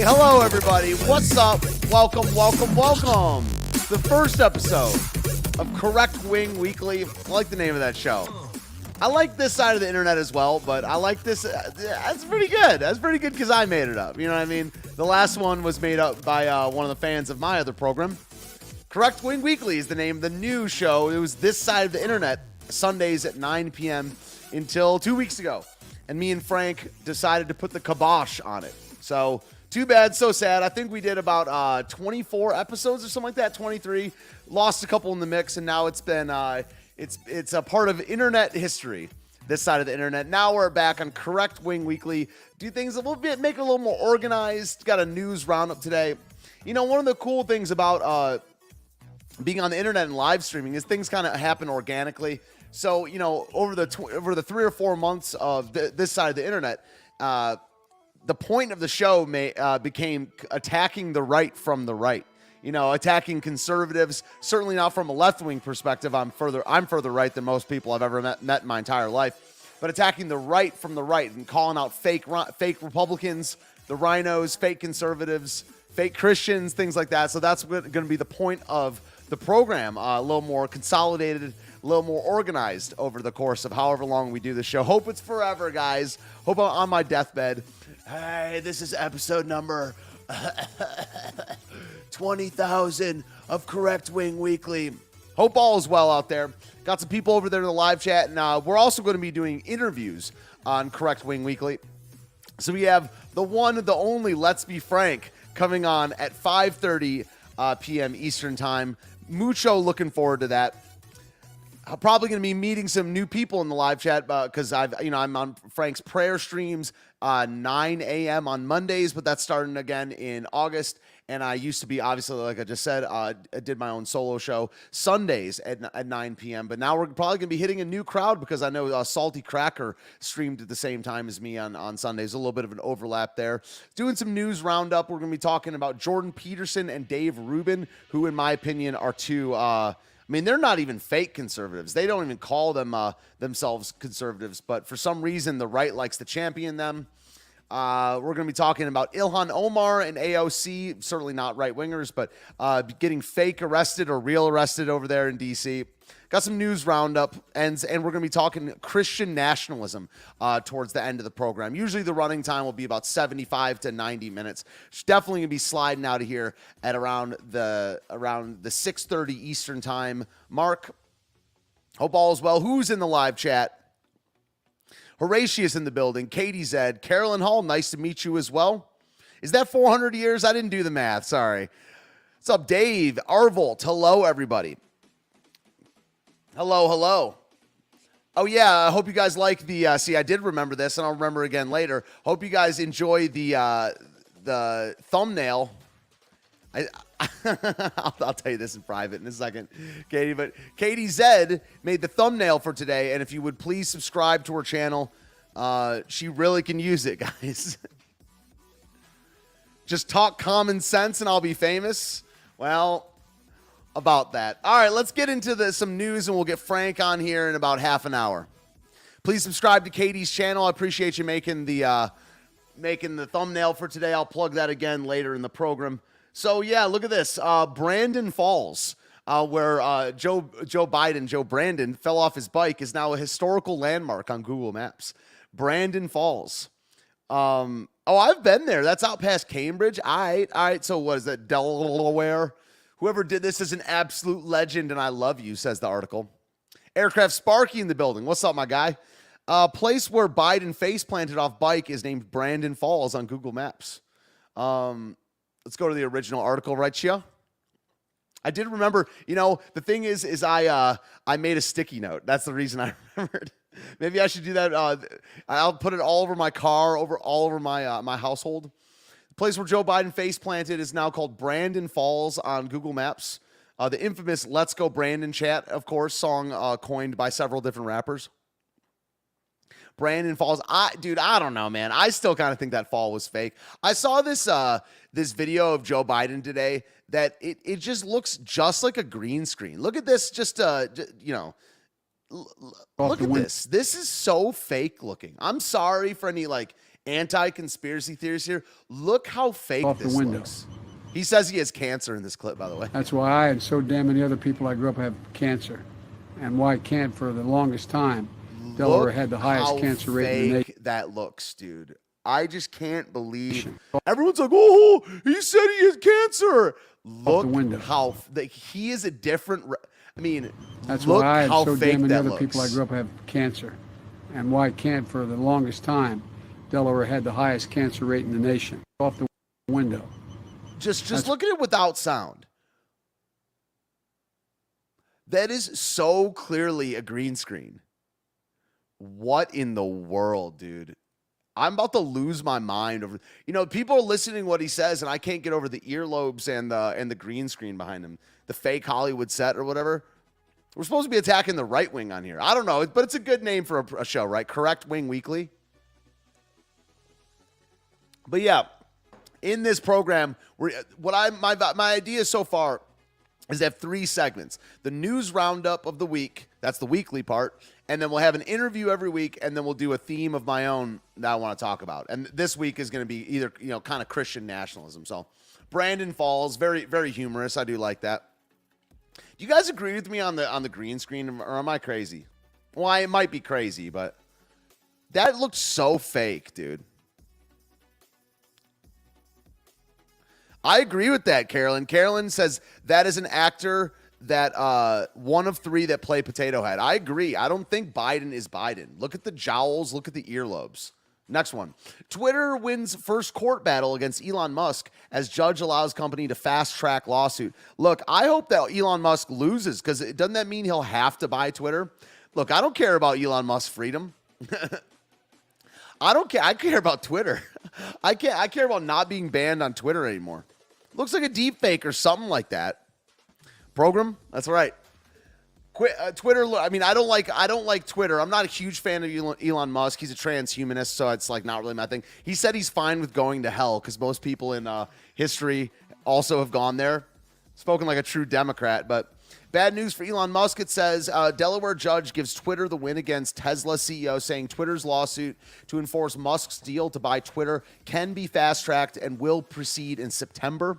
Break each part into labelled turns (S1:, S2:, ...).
S1: Hello, everybody. What's up? Welcome. The first episode of Correct Wing Weekly. I like the name of that show. I like this side of the internet as well, but I like this. That's pretty good. That's pretty good because I made it up. You know what I mean? The last one was made up by one of the fans of my other program. Correct Wing Weekly is the name of the new show. It was this side of the internet, Sundays at 9 p.m. until 2 weeks ago. And me and Frank decided to put the kibosh on it. So, too bad, so sad. I think we did about 24 episodes or something like that, 23. Lost a couple in the mix, and now it's been it's a part of internet history, this side of the internet. Now we're back on Correct Wing Weekly. Do things a little bit, make it a little more organized. Got a news roundup today. You know, one of the cool things about being on the internet and live streaming is things kind of happen organically. So, you know, over the 3 or 4 months of this side of the internet, the point of the show became attacking the right from the right. You know, attacking conservatives, certainly not from a left-wing perspective. I'm further right than most people I've ever met in my entire life. But attacking the right from the right and calling out fake Republicans, the rhinos, fake conservatives, fake Christians, things like that. So that's going to be the point of the program, a little more consolidated, a little more organized over the course of however long we do the show. Hope it's forever, guys. Hope I'm on my deathbed. Hey, this is episode number 20,000 of Correct Wing Weekly. Hope all is well out there. Got some people over there in the live chat, and we're also going to be doing interviews on Correct Wing Weekly. So we have the one, the only Let's Be Frank coming on at 5:30 p.m. Eastern Time. Mucho looking forward to that. I'm probably going to be meeting some new people in the live chat because I'm on Frank's prayer streams 9 a.m. on Mondays, but that's starting again in August. And I used to be, obviously, like I just said, I did my own solo show Sundays at 9 p.m. But now we're probably going to be hitting a new crowd because I know Salty Cracker streamed at the same time as me on Sundays. A little bit of an overlap there. Doing some news roundup. We're going to be talking about Jordan Peterson and Dave Rubin, who, in my opinion, are two... I mean, they're not even fake conservatives. They don't even call themselves conservatives. But for some reason, the right likes to champion them. We're going to be talking about Ilhan Omar and AOC. Certainly not right-wingers, but getting fake arrested or real arrested over there in D.C. got some news roundup, and we're going to be talking Christian nationalism towards the end of the program. Usually the running time will be about 75 to 90 minutes. It's definitely going to be sliding out of here at around the 6:30 Eastern time mark. Hope all is well. Who's in the live chat? Horatius in the building. Katie Zed. Carolyn Hall, nice to meet you as well. Is that 400 years? I didn't do the math. Sorry. What's up, Dave? Arvolt. Hello, everybody. Hello. Oh, yeah. I hope you guys like the... see, I did remember this, and I'll remember again later. Hope you guys enjoy the thumbnail. I'll tell you this in private in a second, Katie. But Katie Zed made the thumbnail for today, and if you would please subscribe to her channel, she really can use it, guys. Just talk common sense and I'll be famous. Well, about that. All right, let's get into some news, and we'll get Frank on here in about half an hour. Please subscribe to Katie's channel. I appreciate you making the thumbnail for today. I'll plug that again later in the program. So, yeah, look at this. Brandon Falls, where Joe Brandon, fell off his bike, is now a historical landmark on Google Maps. Brandon Falls. Oh, I've been there. That's out past Cambridge. All right. So what is that, Delaware? Whoever did this is an absolute legend, and I love you, says the article. Aircraft Sparky in the building. What's up, my guy? Place where Biden face planted off bike is named Brandon Falls on Google Maps. Let's go to the original article, right, Chia? I did remember, the thing is I made a sticky note. That's the reason I remembered. Maybe I should do that. I'll put it all over my car, all over my household. The place where Joe Biden face planted is now called Brandon Falls on Google Maps. The infamous "Let's Go Brandon" chant, of course, song coined by several different rappers. Brandon Falls. I don't know, man. I still kind of think that fall was fake. I saw this video of Joe Biden today that it just looks just like a green screen. Look at this. Look at this. This is so fake looking. I'm sorry for any anti-conspiracy theories here. Look how fake this looks. He says he has cancer in this clip, by the way.
S2: That's why I and so damn many other people I grew up have cancer, and why I can't for the longest time. Delaware had the highest cancer rate in the nation.
S1: That looks, dude. I just can't believe. Everyone's like, "Oh, he said he has cancer." Look how he is a different.
S2: That's why I and so damn many other people I grew up have cancer, and why I can't for the longest time. Delaware had the highest cancer rate in the nation. Off the window.
S1: Just look at it without sound. That is so clearly a green screen. What in the world, dude? I'm about to lose my mind over. People are listening to what he says, and I can't get over the earlobes and the green screen behind him, the fake Hollywood set or whatever. We're supposed to be attacking the right wing on here. I don't know, but it's a good name for a show, right? Correct Wing Weekly. But yeah, in this program, my idea so far is to have 3 segments: the news roundup of the week, that's the weekly part, and then we'll have an interview every week, and then we'll do a theme of my own that I want to talk about. And this week is going to be either kind of Christian nationalism. So Brandon Falls, very very humorous. I do like that. Do you guys agree with me on the green screen, or am I crazy? Well, it might be crazy, but that looked so fake, dude. I agree with that, Carolyn. Carolyn says that is an actor that one of 3 that play Potato Head. I agree. I don't think Biden is Biden. Look at the jowls. Look at the earlobes. Next one. Twitter wins first court battle against Elon Musk as judge allows company to fast-track lawsuit. Look, I hope that Elon Musk loses, because doesn't that mean he'll have to buy Twitter? Look, I don't care about Elon Musk's freedom. I don't care. I care about Twitter. I care about not being banned on Twitter anymore. Looks like a deep fake or something like that. Program? That's right. Twitter. I don't like Twitter. I'm not a huge fan of Elon Musk. He's a transhumanist, so it's not really my thing. He said he's fine with going to hell because most people in history also have gone there. Spoken like a true Democrat, but bad news for Elon Musk. It says Delaware judge gives Twitter the win against Tesla CEO, saying Twitter's lawsuit to enforce Musk's deal to buy Twitter can be fast-tracked and will proceed in September.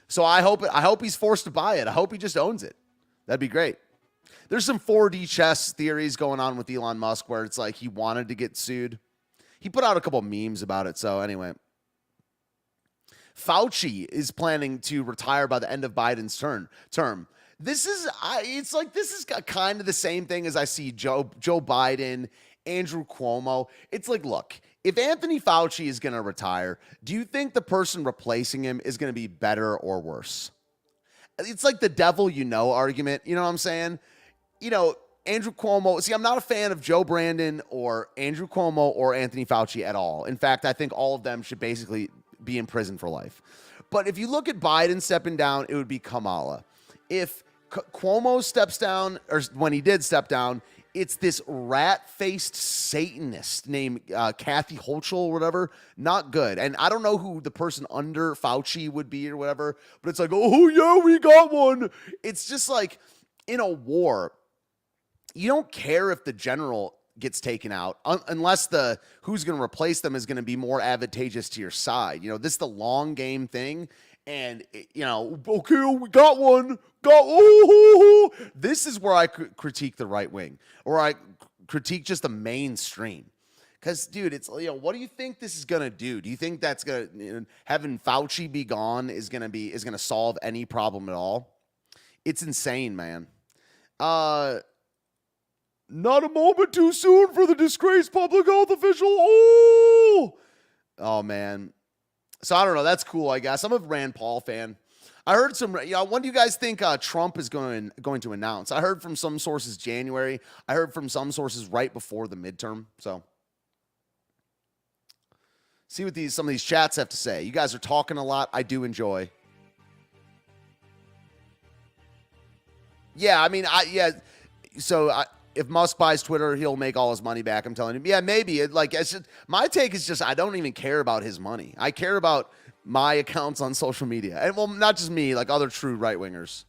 S1: So I hope he's forced to buy it. I hope he just owns it. That'd be great. There's some 4D chess theories going on with Elon Musk where it's like he wanted to get sued. He put out a couple memes about it. So anyway, Fauci is planning to retire by the end of Biden's term. This is kind of the same thing as I see Joe Biden, Andrew Cuomo. It's like, look, if Anthony Fauci is going to retire, do you think the person replacing him is going to be better or worse? It's like the devil you know argument. You know what I'm saying? You know, Andrew Cuomo. See, I'm not a fan of Joe Brandon or Andrew Cuomo or Anthony Fauci at all. In fact, I think all of them should basically be in prison for life. But if you look at Biden stepping down, it would be Kamala. If Cuomo steps down, or when he did step down, it's this rat-faced Satanist named Kathy Hochul or whatever. Not good. And I don't know who the person under Fauci would be or whatever, but it's like, oh, yeah, we got one. It's just like in a war, you don't care if the general gets taken out unless the who's going to replace them is going to be more advantageous to your side. You know, this is the long game thing. And, you know, okay, we got one. This is where I critique the right wing, or I critique just the mainstream. Because, dude, it's, you know, what do you think this is going to do? Do you think that's going to, you know, having Fauci be gone is going to solve any problem at all? It's insane, man. Not a moment too soon for the disgraced public health official. Oh, man. So I don't know. That's cool, I guess. I'm a Rand Paul fan. I heard some, you know, when do you guys think Trump is going to announce? I heard from some sources January. I heard from some sources right before the midterm. So see what some of these chats have to say. You guys are talking a lot. I do enjoy. Yeah, I mean, if Musk buys Twitter, he'll make all his money back. I'm telling you. Yeah, maybe. My take is just I don't even care about his money. I care about my accounts on social media. And, well, not just me, like other true right-wingers.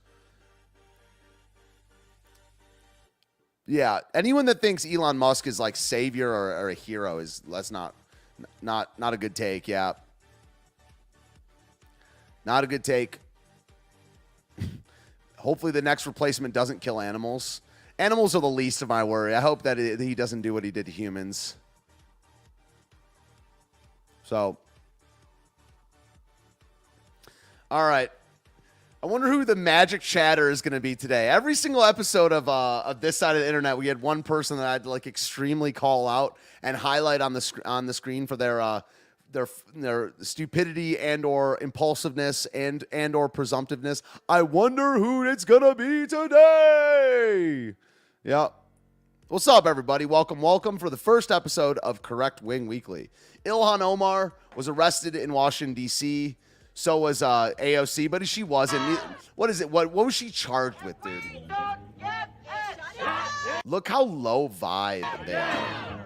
S1: Yeah, anyone that thinks Elon Musk is like savior or a hero that's not a good take. Yeah. Not a good take. Hopefully the next replacement doesn't kill animals. Animals are the least of my worry. I hope that he doesn't do what he did to humans. So, all right. I wonder who the magic chatter is going to be today. Every single episode of this side of the internet, we had one person that I'd like extremely call out and highlight on the screen for their stupidity and or impulsiveness and or presumptiveness. I wonder who it's going to be today. Yeah. What's up, everybody? Welcome for the first episode of Correct Wing Weekly. Ilhan Omar was arrested in Washington, D.C., so was AOC, but she wasn't. What is it? What was she charged with, dude? Look how low vibe they are.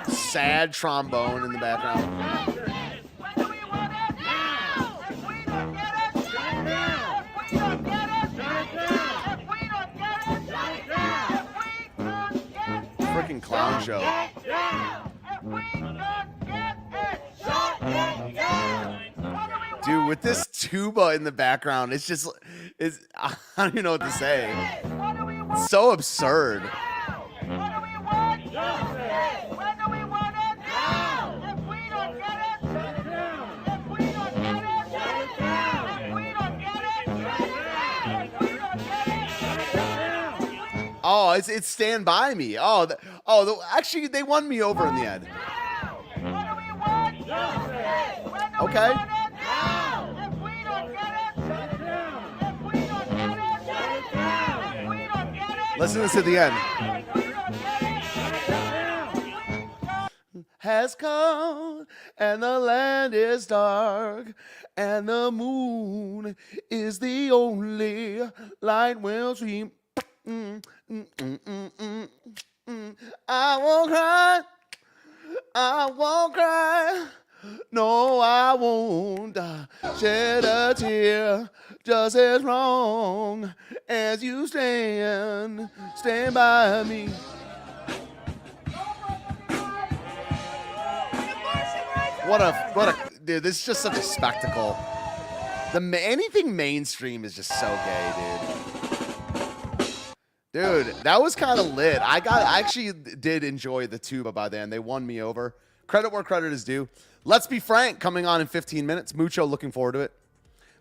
S1: Sad trombone in the background. Freaking clown show. Dude, with this tuba in the background, I don't even know what to say. It's so absurd. Oh, it's Stand By Me. Actually, they won me over in the end. Okay. Listen to this at the end. Has come and the land is dark and the moon is the only light we'll see. I won't cry, no, I won't shed a tear, just as long as you stand by me. What a, dude, this is just such a spectacle. Anything mainstream is just so gay, dude. Dude, that was kind of lit. I actually did enjoy the tuba by then. They won me over. Credit where credit is due. Let's Be Frank coming on in 15 minutes. Mucho looking forward to it.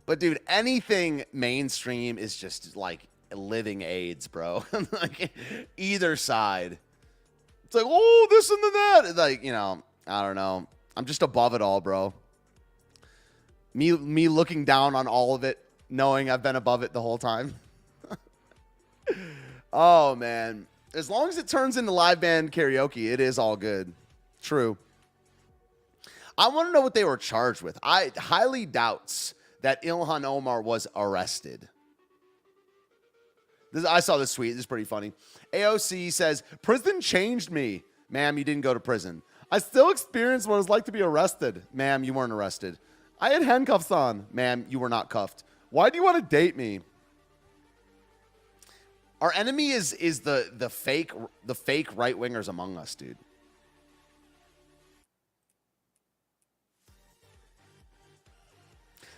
S1: But, dude, anything mainstream is just like living AIDS, bro. Like, either side. It's like, oh, this and that. Like, you know, I don't know. I'm just above it all, bro. Me looking down on all of it, knowing I've been above it the whole time. Oh, man. As long as it turns into live band karaoke, it is all good. True. I want to know what they were charged with. I highly doubts that Ilhan Omar was arrested. I saw this tweet. This is pretty funny. AOC says, prison changed me. Ma'am, you didn't go to prison. I still experienced what it was like to be arrested. Ma'am, you weren't arrested. I had handcuffs on. Ma'am, you were not cuffed. Why do you want to date me? Our enemy is the fake right-wingers among us, dude.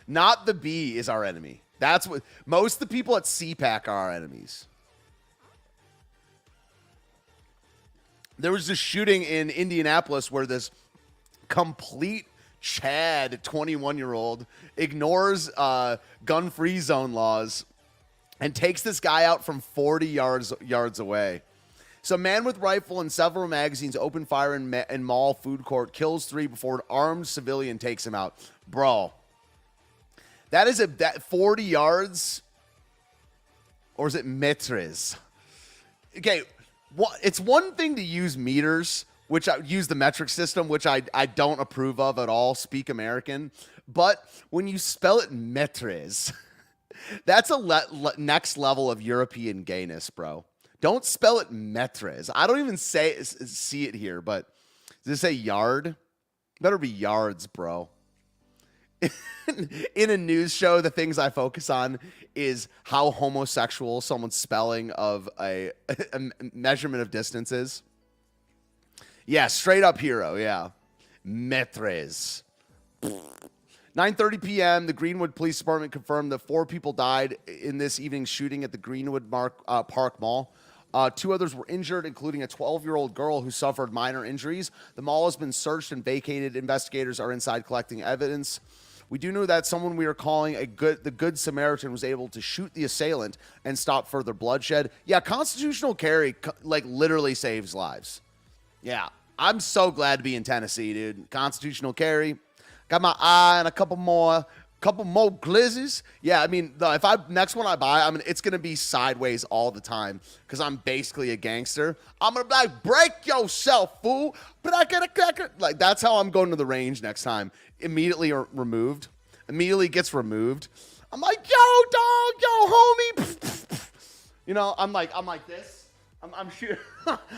S1: Not the B is our enemy. That's what most of the people at CPAC are our enemies. There was this shooting in Indianapolis where this complete Chad 21-year-old ignores gun-free zone laws and takes this guy out from 40 yards away. So a man with rifle and several magazines open fire in mall food court, kills 3 before an armed civilian takes him out. Bro, that is that 40 yards, or is it metres? Okay, it's one thing to use meters, which I use the metric system, which I don't approve of at all, speak American. But when you spell it metres, that's a next level of European gayness, bro. Don't spell it metres. I don't even see it here, but does it say yard? Better be yards, bro. In a news show, the things I focus on is how homosexual someone's spelling of a measurement of distance is. Yeah, straight up hero, yeah. Metres. 9:30 p.m., the Greenwood Police Department confirmed that 4 people died in this evening's shooting at the Greenwood Park Mall. 2 others were injured, including a 12-year-old girl who suffered minor injuries. The mall has been searched and vacated. Investigators are inside collecting evidence. We do know that someone we are calling the Good Samaritan was able to shoot the assailant and stop further bloodshed. Yeah, constitutional carry like literally saves lives. Yeah, I'm so glad to be in Tennessee, dude. Constitutional carry. Got my eye on a couple more glizzes. Yeah, I mean, next one I buy, it's gonna be sideways all the time because I'm basically a gangster. I'm gonna be like, break yourself, fool. But I get a cracker. Like, that's how I'm going to the range next time. Immediately removed. Immediately gets removed. I'm like, yo, dog, yo, homie. You know, I'm like this. I'm shooting.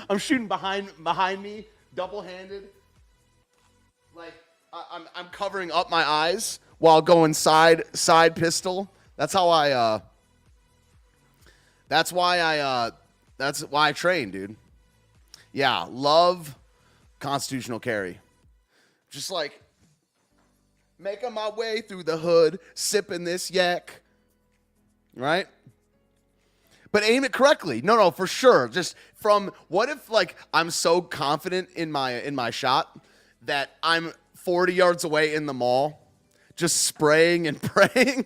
S1: I'm shooting behind me, double-handed. Like, I'm covering up my eyes while going side pistol. That's how I that's why I train, dude. Yeah, love constitutional carry. Just like making my way through the hood, sipping this yak. Right? But aim it correctly. No, for sure. Just from what if like I'm so confident in my shot that I'm 40 yards away in the mall, just spraying and praying.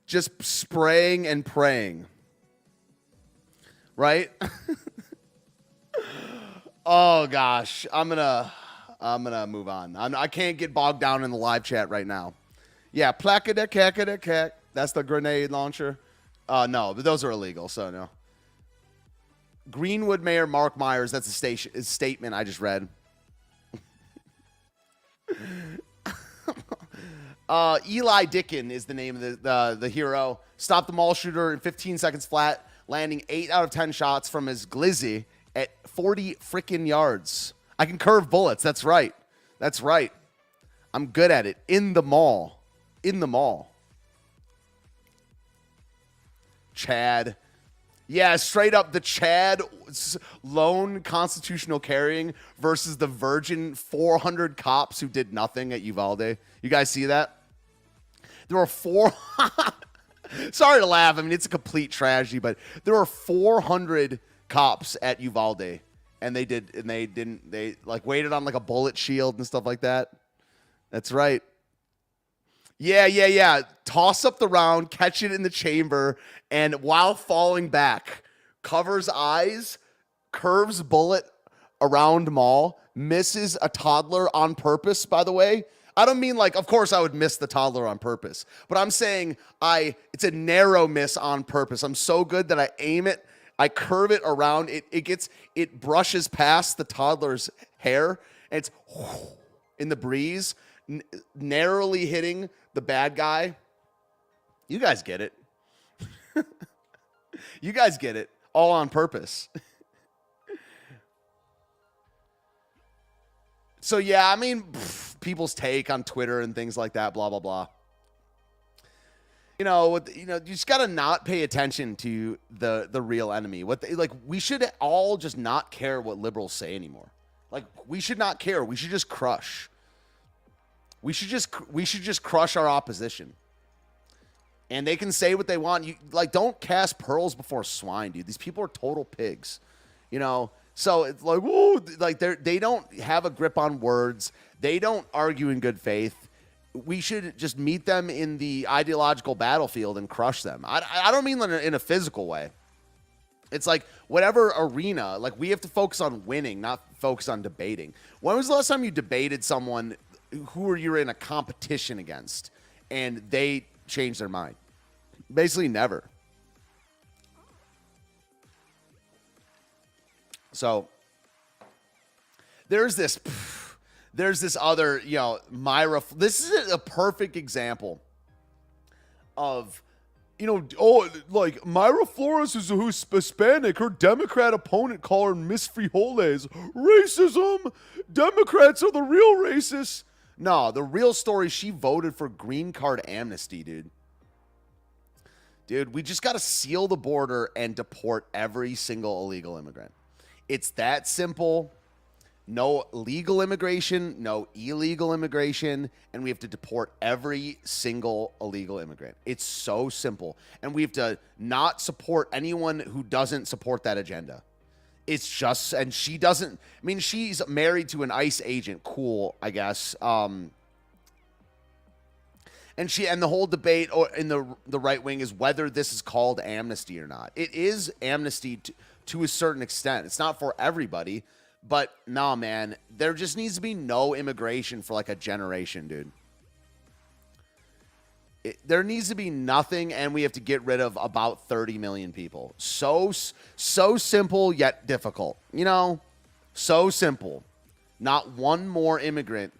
S1: Just spraying and praying. Right? Oh gosh, I'm gonna move on. I can't get bogged down in the live chat right now. Yeah, plackada-cackada-cack. That's the grenade launcher. No, but those are illegal, so no. Greenwood Mayor Mark Myers, that's a statement I just read. Eli Dickin is the name of the hero. Stopped the mall shooter in 15 seconds flat, landing 8 out of 10 shots from his glizzy at 40 freaking yards. I can curve bullets. That's right. I'm good at it. In the mall. Chad. Yeah, straight up the Chad lone constitutional carrying versus the virgin 400 cops who did nothing at Uvalde. You guys see that? There were four. Sorry to laugh. I mean, it's a complete tragedy, but there were 400 cops at Uvalde, and they like waited on like a bullet shield and stuff like that. That's right. Yeah. Toss up the round, catch it in the chamber, and while falling back, covers eyes, curves bullet around Maul, misses a toddler on purpose, by the way. I don't mean like, of course I would miss the toddler on purpose, but I'm saying it's a narrow miss on purpose. I'm so good that I aim it, I curve it around, it brushes past the toddler's hair, and it's in the breeze, narrowly hitting the bad guy. You guys get it. You guys get it. All on purpose. So yeah, I mean, people's take on Twitter and things like that, blah, blah, blah. You just got to not pay attention to the real enemy. We should all just not care what liberals say anymore. Like, we should not care. We should just crush. We should just crush our opposition. And they can say what they want. Don't cast pearls before swine, dude. These people are total pigs, So it's like, whoa, like they don't have a grip on words. They don't argue in good faith. We should just meet them in the ideological battlefield and crush them. I don't mean in a physical way. It's like whatever arena, like we have to focus on winning, not focus on debating. When was the last time you debated someone who you're in a competition against and they changed their mind? Basically never. So there's this other, Myra. This is a perfect example of, like Myra Flores is who's Hispanic. Her Democrat opponent called her Miss Frijoles. Racism. Democrats are the real racists. No, the real story, she voted for green card amnesty, dude. Dude, we just got to seal the border and deport every single illegal immigrant. It's that simple. No legal immigration, no illegal immigration, and we have to deport every single illegal immigrant. It's so simple. And we have to not support anyone who doesn't support that agenda. It's just, and she doesn't, I mean, she's married to an ICE agent. Cool, I guess. And the whole debate in the right wing is whether this is called amnesty or not. It is amnesty to a certain extent. It's not for everybody, but nah, man, there just needs to be no immigration for like a generation, dude. There needs to be nothing, and we have to get rid of about 30 million people. So simple yet difficult. So simple. Not one more immigrant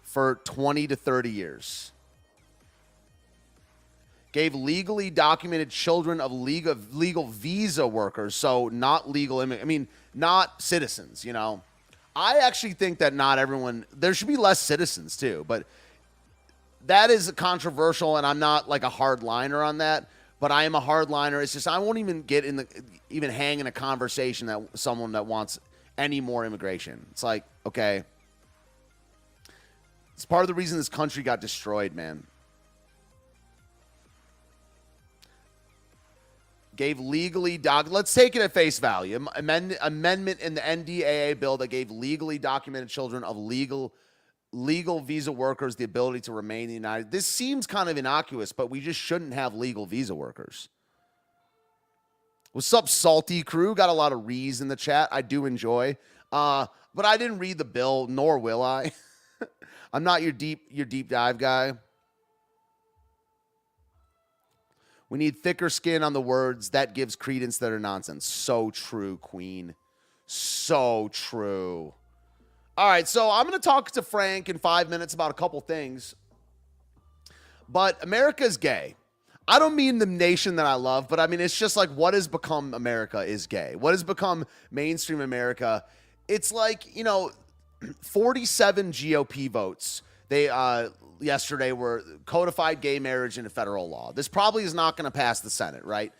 S1: for 20 to 30 years. Gave legally documented children of legal visa workers, so not legal not citizens, I actually think that not everyone, there should be less citizens too, but that is controversial, and I'm not like a hardliner on that, but I am a hardliner. It's just I won't even get even hang in a conversation that someone that wants any more immigration. It's like, okay. It's part of the reason this country got destroyed, man. Gave legally let's take it at face value. Amendment in the NDAA bill that gave legally documented children of legal visa workers the ability to remain in the United States. This seems kind of innocuous, but we just shouldn't have legal visa workers. What's up, Salty Crew? Got a lot of rees in the chat. I do enjoy. But I didn't read the bill, nor will I. I'm not your deep dive guy. We need thicker skin on the words. That gives credence that are nonsense. So true, Queen. So true. All right, so I'm going to talk to Frank in 5 minutes about a couple things. But America's gay. I don't mean the nation that I love, but I mean, it's just like what has become America is gay. What has become mainstream America? It's like, 47 GOP votes. They yesterday were codified gay marriage into federal law. This probably is not going to pass the Senate, right?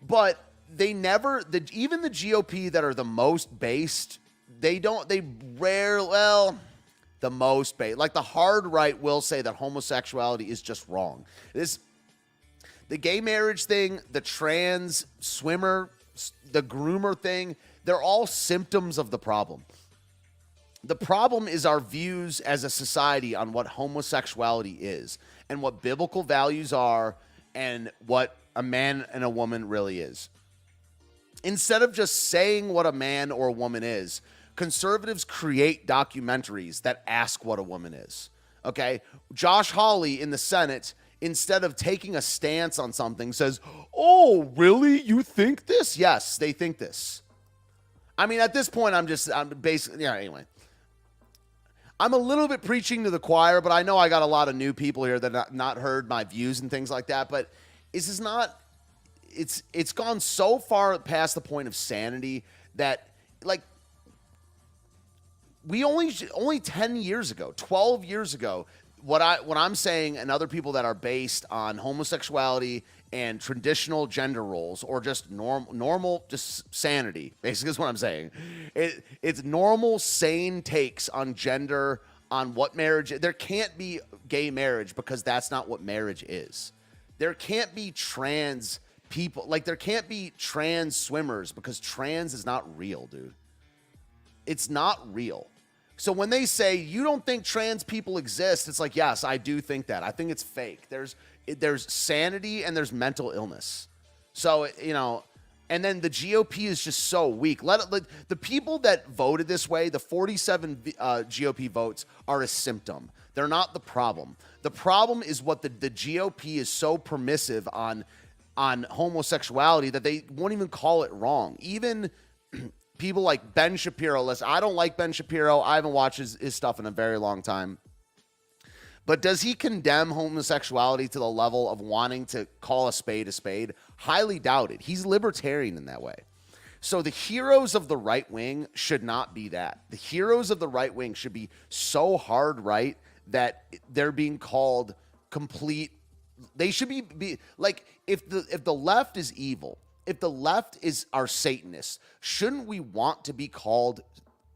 S1: But even the GOP that are the most based, they the most like the hard right will say that homosexuality is just wrong. The gay marriage thing, the trans swimmer, the groomer thing, they're all symptoms of the problem. The problem is our views as a society on what homosexuality is and what biblical values are and what a man and a woman really is. Instead of just saying what a man or a woman is, conservatives create documentaries that ask what a woman is. Okay? Josh Hawley in the Senate, instead of taking a stance on something, says, "Oh, really? You think this?" Yes, they think this. I mean, at this point, I'm basically, anyway. I'm a little bit preaching to the choir, but I know I got a lot of new people here that have not heard my views and things like that. But this is not, it's gone so far past the point of sanity that, like, we only 10 years ago, 12 years ago, what I'm saying and other people that are based on homosexuality and traditional gender roles or just normal just sanity, basically is what I'm saying. It's normal, sane takes on gender, on what marriage. There can't be gay marriage because that's not what marriage is. There can't be trans people, like there can't be trans swimmers because trans is not real, dude. It's not real. So when they say, you don't think trans people exist, it's like, yes, I do think that. I think it's fake. There's sanity and there's mental illness. So, and then the GOP is just so weak. The people that voted this way, the 47 GOP votes, are a symptom. They're not the problem. The problem is what the GOP is so permissive on homosexuality that they won't even call it wrong. Even people like Ben Shapiro. I don't like Ben Shapiro. I haven't watched his stuff in a very long time. But does he condemn homosexuality to the level of wanting to call a spade a spade? Highly doubted. He's libertarian in that way. So the heroes of the right wing should not be that. The heroes of the right wing should be so hard right that they're being called complete. They should be like, if the left is evil, if the left are Satanists, shouldn't we want to be called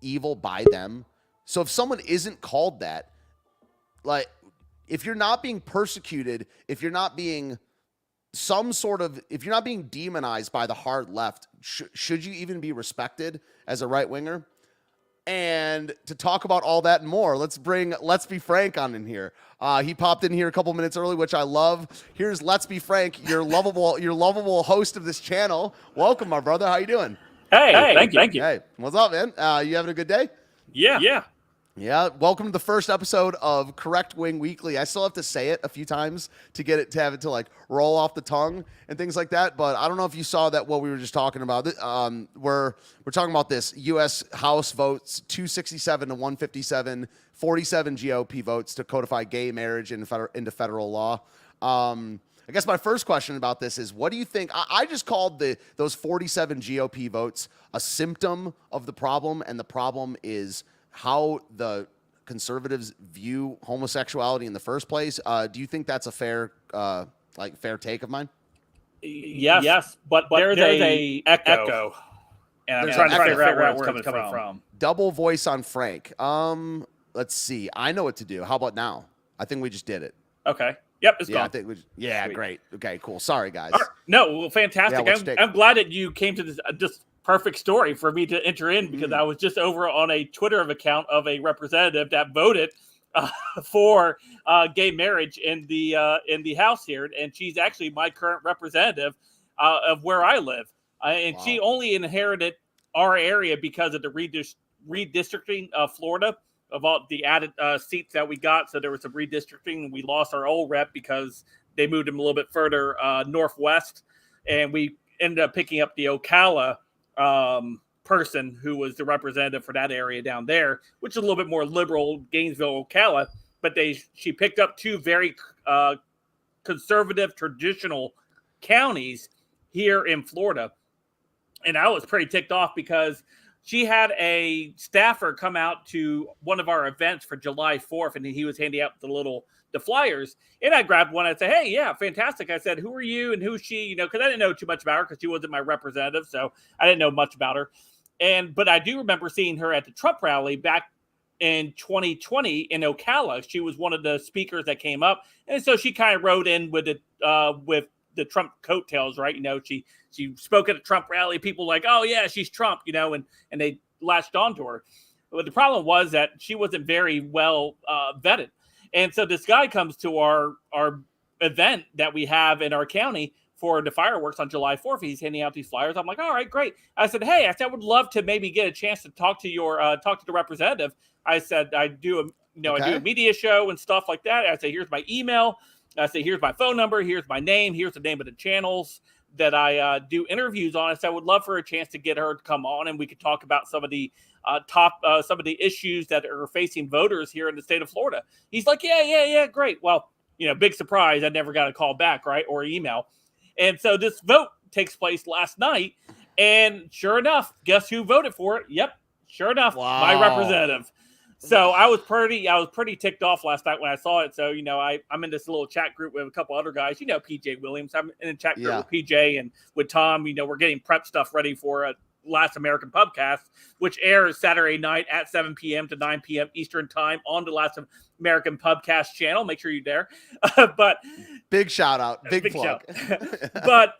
S1: evil by them? So if someone isn't called that, like, if you're not being persecuted, if you're not being if you're not being demonized by the hard left, should you even be respected as a right winger? And to talk about all that and more, let's Be Frank on in here. He popped in here a couple minutes early, which I love. Here's Let's Be Frank, your lovable host of this channel. Welcome, my brother. How you doing?
S3: Hey, thank you.
S1: Hey, what's up, man? You having a good day?
S3: Yeah.
S1: Welcome to the first episode of Correct Wing Weekly. I still have to say it a few times to have it to like roll off the tongue and things like that. But I don't know if you saw that what we were just talking about. We're talking about this U.S. House votes 267 to 157, 47 GOP votes to codify gay marriage into federal law. I guess my first question about this is, what do you think? I just called those 47 GOP votes a symptom of the problem, and the problem is how the conservatives view homosexuality in the first place. Do you think that's a fair take of mine?
S3: Yes, but there's a echo. And I'm trying to figure out where it's coming from.
S1: Double voice on Frank. Let's see. I know what to do. How about now? I think we just did it.
S3: Okay. Yep, it's gone.
S1: I think Sweet. Great. Okay, cool. Sorry, guys.
S3: Right. No, well, fantastic. I'm glad that you came to this just perfect story for me to enter in, because I was just over on a Twitter account of a representative that voted for gay marriage in the House here, and she's actually my current representative of where I live, and She only inherited our area because of the redistricting of Florida, of all the added seats that we got. So there was some redistricting, and we lost our old rep because they moved him a little bit further northwest, and we ended up picking up the Ocala person who was the representative for that area down there, which is a little bit more liberal, Gainesville, Ocala. But she picked up two very conservative, traditional counties here in Florida, and I was pretty ticked off because she had a staffer come out to one of our events for July 4th, and he was handing out the flyers. And I grabbed one. I said, "Hey, yeah, fantastic." I said, "Who are you and who's she?" Because I didn't know too much about her because she wasn't my representative, so I didn't know much about her. But I do remember seeing her at the Trump rally back in 2020 in Ocala. She was one of the speakers that came up, and so she kind of rode in with the Trump coattails, right? She spoke at a Trump rally. People like, oh yeah, she's Trump, and they latched onto her. But the problem was that she wasn't very well vetted, and so this guy comes to our event that we have in our county for the fireworks on July 4th. He's handing out these flyers. I'm like, all right, great. I said, hey, I would love to maybe get a chance to talk to the representative. I said, I do a media show and stuff like that. I say, here's my email. I say, here's my phone number. Here's my name. Here's the name of the channels that I do interviews on. I said, I would love for a chance to get her to come on and we could talk about some of the some of the issues that are facing voters here in the state of Florida. He's like, yeah, great. Well, big surprise. I never got a call back, right? Or email. And so this vote takes place last night. And sure enough, guess who voted for it? Yep. Sure enough, my representative. So I was pretty ticked off last night when I saw it. So, I'm in this little chat group with a couple other guys, PJ Williams. I'm in a chat group with PJ and with Tom. We're getting prep stuff ready for a Last American Pubcast, which airs Saturday night at 7 p.m. to 9 p.m. Eastern time on the Last American Pubcast channel. Make sure you're there. But
S1: big shout out, big plug.
S3: But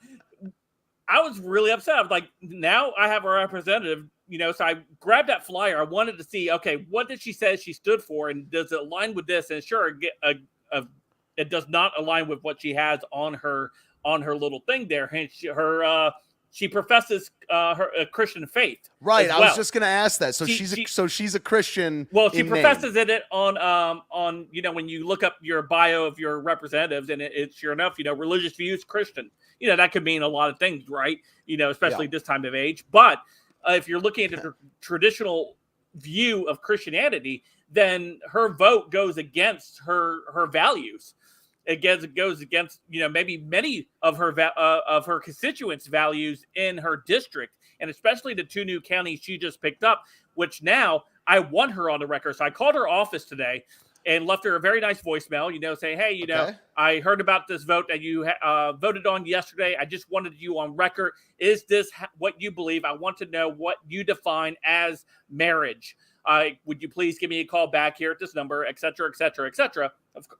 S3: I was really upset. I was like, now I have a representative, so I grabbed that flyer. I wanted to see, okay, what did she say she stood for? And does it align with this? And sure, it does not align with what she has on her little thing there. And she professes her Christian faith.
S1: Right. I was just going to ask that. So she's a Christian.
S3: Well, she professes it on when you look up your bio of your representatives, and it's sure enough, religious views Christian. That could mean a lot of things, right? Especially this time of age. But if you're looking at the traditional view of Christianity, then her vote goes against her values. It goes against, maybe many of her constituents' values in her district, and especially the two new counties she just picked up, which now I want her on the record. So I called her office today and left her a very nice voicemail, saying, hey, I heard about this vote that you voted on yesterday. I just wanted you on record. Is this what you believe? I want to know what you define as marriage. Would you please give me a call back here at this number, et cetera, et cetera, et cetera.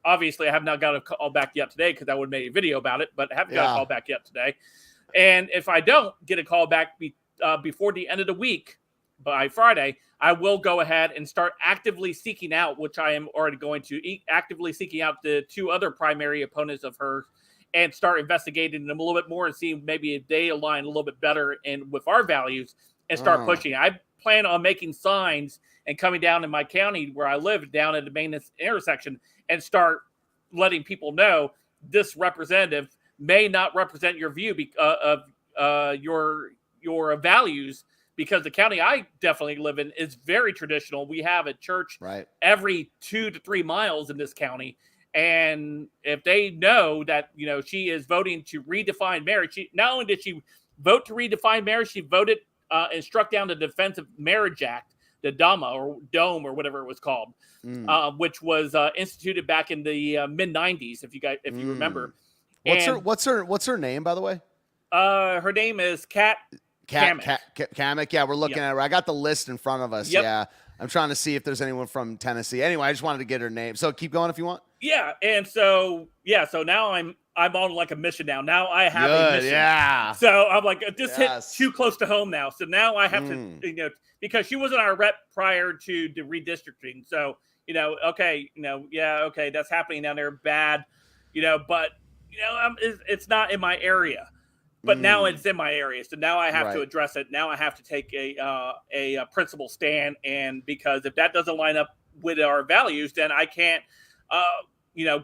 S3: Obviously, I have not got a call back yet today because I would have made a video about it, but I haven't got a call back yet today. And if I don't get a call back before the end of the week, by Friday, I will go ahead and start actively seeking out, which I am already going to, actively seeking out the two other primary opponents of hers and start investigating them a little bit more and seeing maybe if they align a little bit better with our values and start pushing. I plan on making signs and coming down in my county where I live, down at the main intersection, and start letting people know this representative may not represent your view of your values, because the county I definitely live in is very traditional. We have a church every 2 to 3 miles in this county. And if they know that, she is voting to redefine marriage, not only did she vote to redefine marriage, she voted and struck down the Defense of Marriage Act, the DOME or whatever it was called, which was instituted back in the mid 90s. If you remember,
S1: what's her name, by the way?
S3: Her name is Kat
S1: Kamek. Yeah, we're looking at her. I got the list in front of us. Yep. Yeah, I'm trying to see if there's anyone from Tennessee. Anyway, I just wanted to get her name. So keep going if you want.
S3: Yeah, and so now I'm on like a mission now. Now I have a mission.
S1: Yeah.
S3: So I'm like, this hit too close to home now. So now I have to, because she wasn't our rep prior to the redistricting. So, okay, that's happening down there, bad, but it's not in my area. But now it's in my area, so now I have to address it. Now I have to take a principled stand, and because if that doesn't line up with our values, then I can't,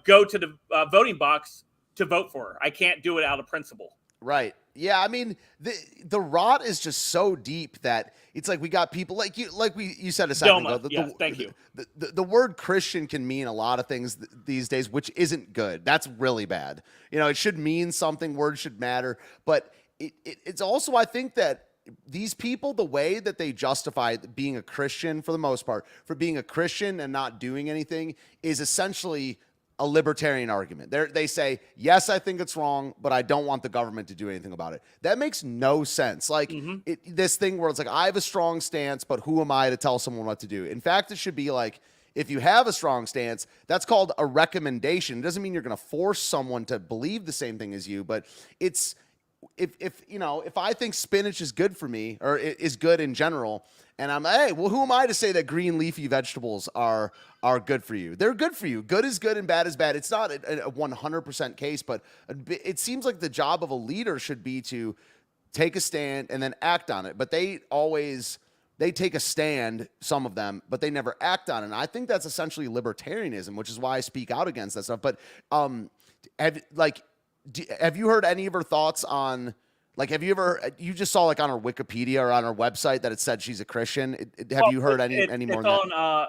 S3: go to the voting box to vote for her. I can't do it out of principle.
S1: Right. Yeah. I mean, the rot is just so deep that it's like we got people like you said a second ago.
S3: Yes, thank you.
S1: The word Christian can mean a lot of things these days, which isn't good. That's really bad. It should mean something. Words should matter. But it's also, I think that these people, the way that they justify being a Christian, for the most part, for being a Christian and not doing anything, is essentially a libertarian argument. They say, yes, I think it's wrong, but I don't want the government to do anything about it. That makes no sense. Like this thing where it's like, I have a strong stance, but who am I to tell someone what to do? In fact, it should be like, if you have a strong stance, that's called a recommendation. It doesn't mean you're going to force someone to believe the same thing as you, but it's, if I think spinach is good for me or is good in general, and I'm, hey, well, who am I to say that green leafy vegetables are good for you? They're good for you. Good is good and bad is bad. It's not a 100% case, but it seems like the job of a leader should be to take a stand and then act on it. But they take a stand, some of them, but they never act on it. And I think that's essentially libertarianism, which is why I speak out against that stuff. But have you heard any of her thoughts on, like, you just saw like on her Wikipedia or on her website that it said she's a Christian. Have you heard any more?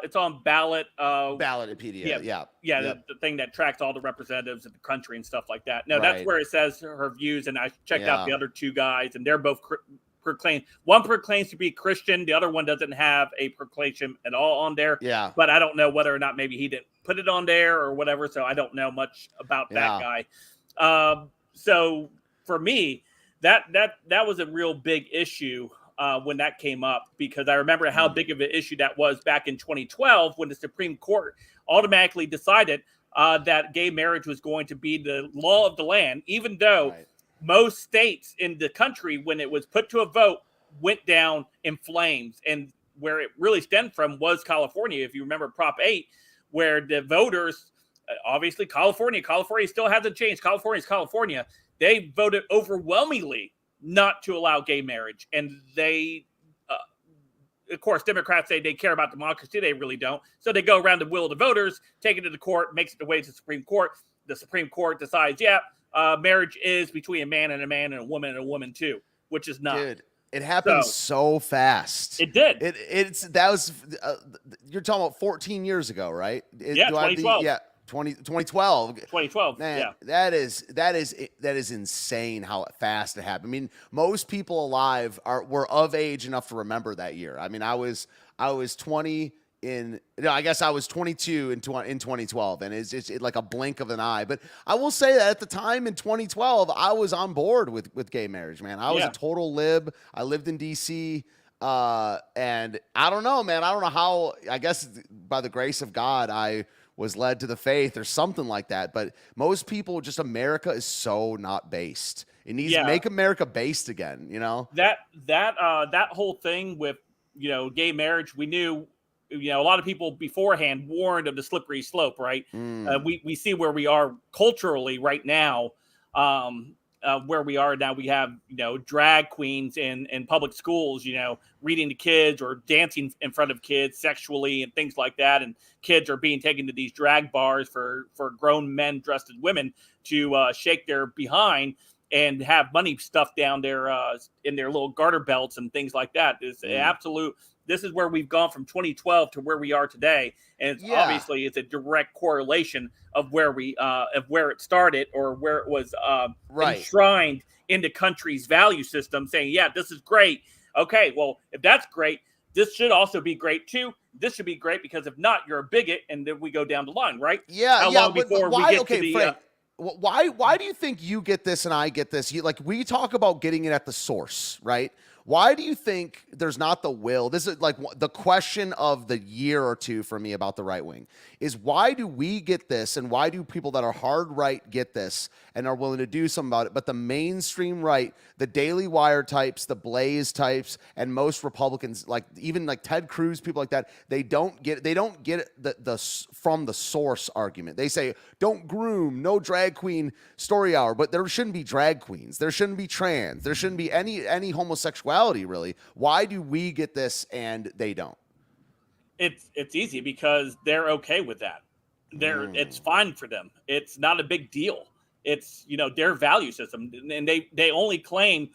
S3: It's on Ballot.
S1: Ballotpedia. Yeah.
S3: The thing that tracks all the representatives of the country and stuff like that. No, that's where it says her views. And I checked out the other two guys, and they're both one proclaims to be Christian. The other one doesn't have a proclamation at all on there.
S1: Yeah.
S3: But I don't know whether or not maybe he didn't put it on there or whatever. So I don't know much about that guy. So for me, that was a real big issue when that came up, because I remember how big of an issue that was back in 2012 when the Supreme Court automatically decided that gay marriage was going to be the law of the land, even though most states in the country, when it was put to a vote, went down in flames. And where it really stemmed from was California. If you remember Prop 8, where the voters, obviously California still hasn't changed. California is California. They voted overwhelmingly not to allow gay marriage. And they, of course, Democrats say they care about democracy. They really don't. So they go around the will of the voters, take it to the court, makes it the way to the Supreme Court. The Supreme Court decides, marriage is between a man and a woman and a woman too, which is not.
S1: Dude, it happened so fast.
S3: It did.
S1: You're talking about 14 years ago, right?
S3: 2012.
S1: 2012.
S3: 2012.
S1: Man, that is insane how fast it happened. I mean, most people alive were of age enough to remember that year. I mean, I was 20 I guess I was 22 in 2012, and it's just like a blink of an eye. But I will say that at the time in 2012, I was on board with gay marriage, man. I was a total lib. I lived in DC. And I don't know, man. I don't know how, I guess by the grace of God, I was led to the faith or something like that. But most people, just America is so not based. It needs to make America based again, you know?
S3: That whole thing with, gay marriage, we knew, a lot of people beforehand warned of the slippery slope, right? We see where we are culturally right now. Where we are now, we have, drag queens in public schools, reading to kids or dancing in front of kids sexually and things like that. And kids are being taken to these drag bars for grown men dressed as women to shake their behind and have money stuffed down their in their little garter belts and things like that. It's absolute. This is where we've gone from 2012 to where we are today, and obviously it's a direct correlation of where it started or where it was enshrined in the country's value system. Saying, this is great. Okay, well, if that's great, this should also be great too. This should be great, because if not, you're a bigot, and then we go down the line, right?
S1: How long before we get to the? Frank, why do you think you get this and I get this? We talk about getting it at the source, right? Why do you think there's not the will? This is like the question of the year or two for me about the right wing is, why do we get this, and why do people that are hard right get this and are willing to do something about it? But the mainstream right, the Daily Wire types, the Blaze types, and most Republicans, even Ted Cruz, people like that, they don't get the from the source argument. They say, don't groom, no drag queen story hour, but there shouldn't be drag queens. There shouldn't be trans. There shouldn't be any homosexuality, really. Why do we get this and they don't?
S3: It's easy, because they're okay with that. It's fine for them. It's not a big deal. It's, their value system, and they only claim,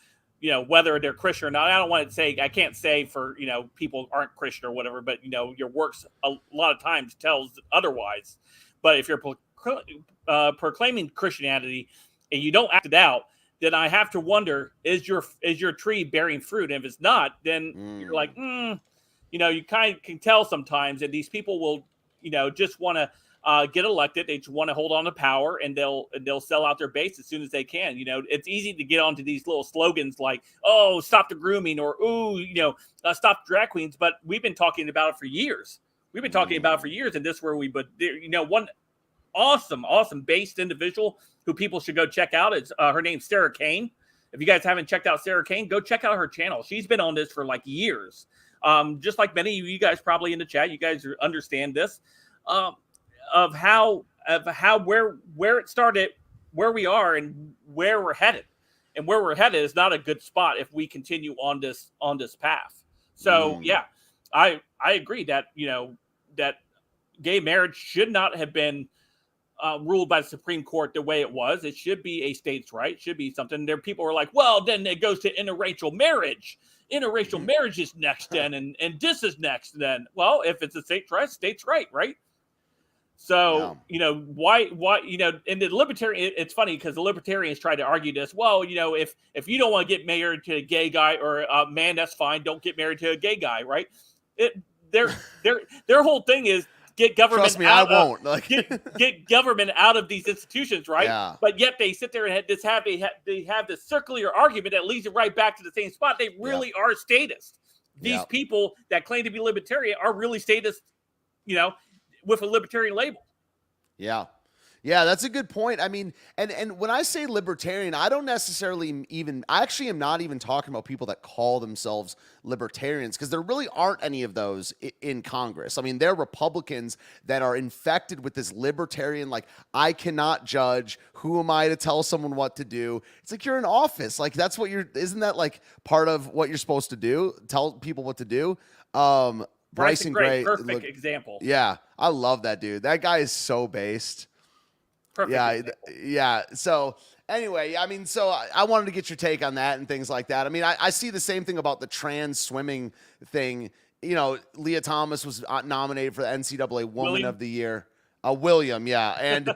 S3: whether they're Christian or not. I can't say for, people aren't Christian or whatever, but your works a lot of times tells otherwise. But if you're proclaiming Christianity and you don't act it out, then I have to wonder, is your tree bearing fruit? And if it's not, then you're like, you kind of can tell sometimes that these people will, just want to get elected. They just want to hold on to power, and they'll sell out their base as soon as they can. It's easy to get onto these little slogans like, "Oh, stop the grooming," or "Ooh, stop drag queens." But we've been talking about it for years. And this is where one awesome based individual who people should go check out. It's her name's Sarah Kane. If you guys haven't checked out Sarah Kane, go check out her channel. She's been on this for like years. Just like many of you guys probably in the chat, you guys understand this. Of how where it started, where we are, and where we're headed. And where we're headed is not a good spot if we continue on this path. So I agree that that gay marriage should not have been ruled by the Supreme Court the way it was. It should be a states' right. It should be something. There people are like, well, then it goes to interracial marriage. Interracial marriage is next then, and this is next then. Well, if it's a states' right, right? So, why, and the libertarian, it's funny because the libertarians try to argue this. Well, if you don't want to get married to a gay guy or a man, that's fine. Don't get married to a gay guy, right? Their whole thing is get government
S1: Trust me,
S3: out.
S1: I won't.
S3: Get government out of these institutions, right?
S1: Yeah.
S3: But yet they sit there and they have this circular argument that leads it right back to the same spot. They really are statists. These people that claim to be libertarian are really statists, with a libertarian label.
S1: Yeah, that's a good point. I mean, and when I say libertarian, I don't necessarily I actually am not even talking about people that call themselves libertarians, because there really aren't any of those in Congress. I mean, there are Republicans that are infected with this libertarian, like, I cannot judge. Who am I to tell someone what to do? It's like, you're in office. Like, that's what isn't that like part of what you're supposed to do? Tell people what to do. Bryson Gray,
S3: perfect example.
S1: Yeah, I love that dude. That guy is so based.
S3: Perfect.
S1: Yeah. So anyway, I mean, so I wanted to get your take on that and things like that. I mean, I see the same thing about the trans swimming thing. Leah Thomas was nominated for the NCAA Woman of the Year. William, yeah, and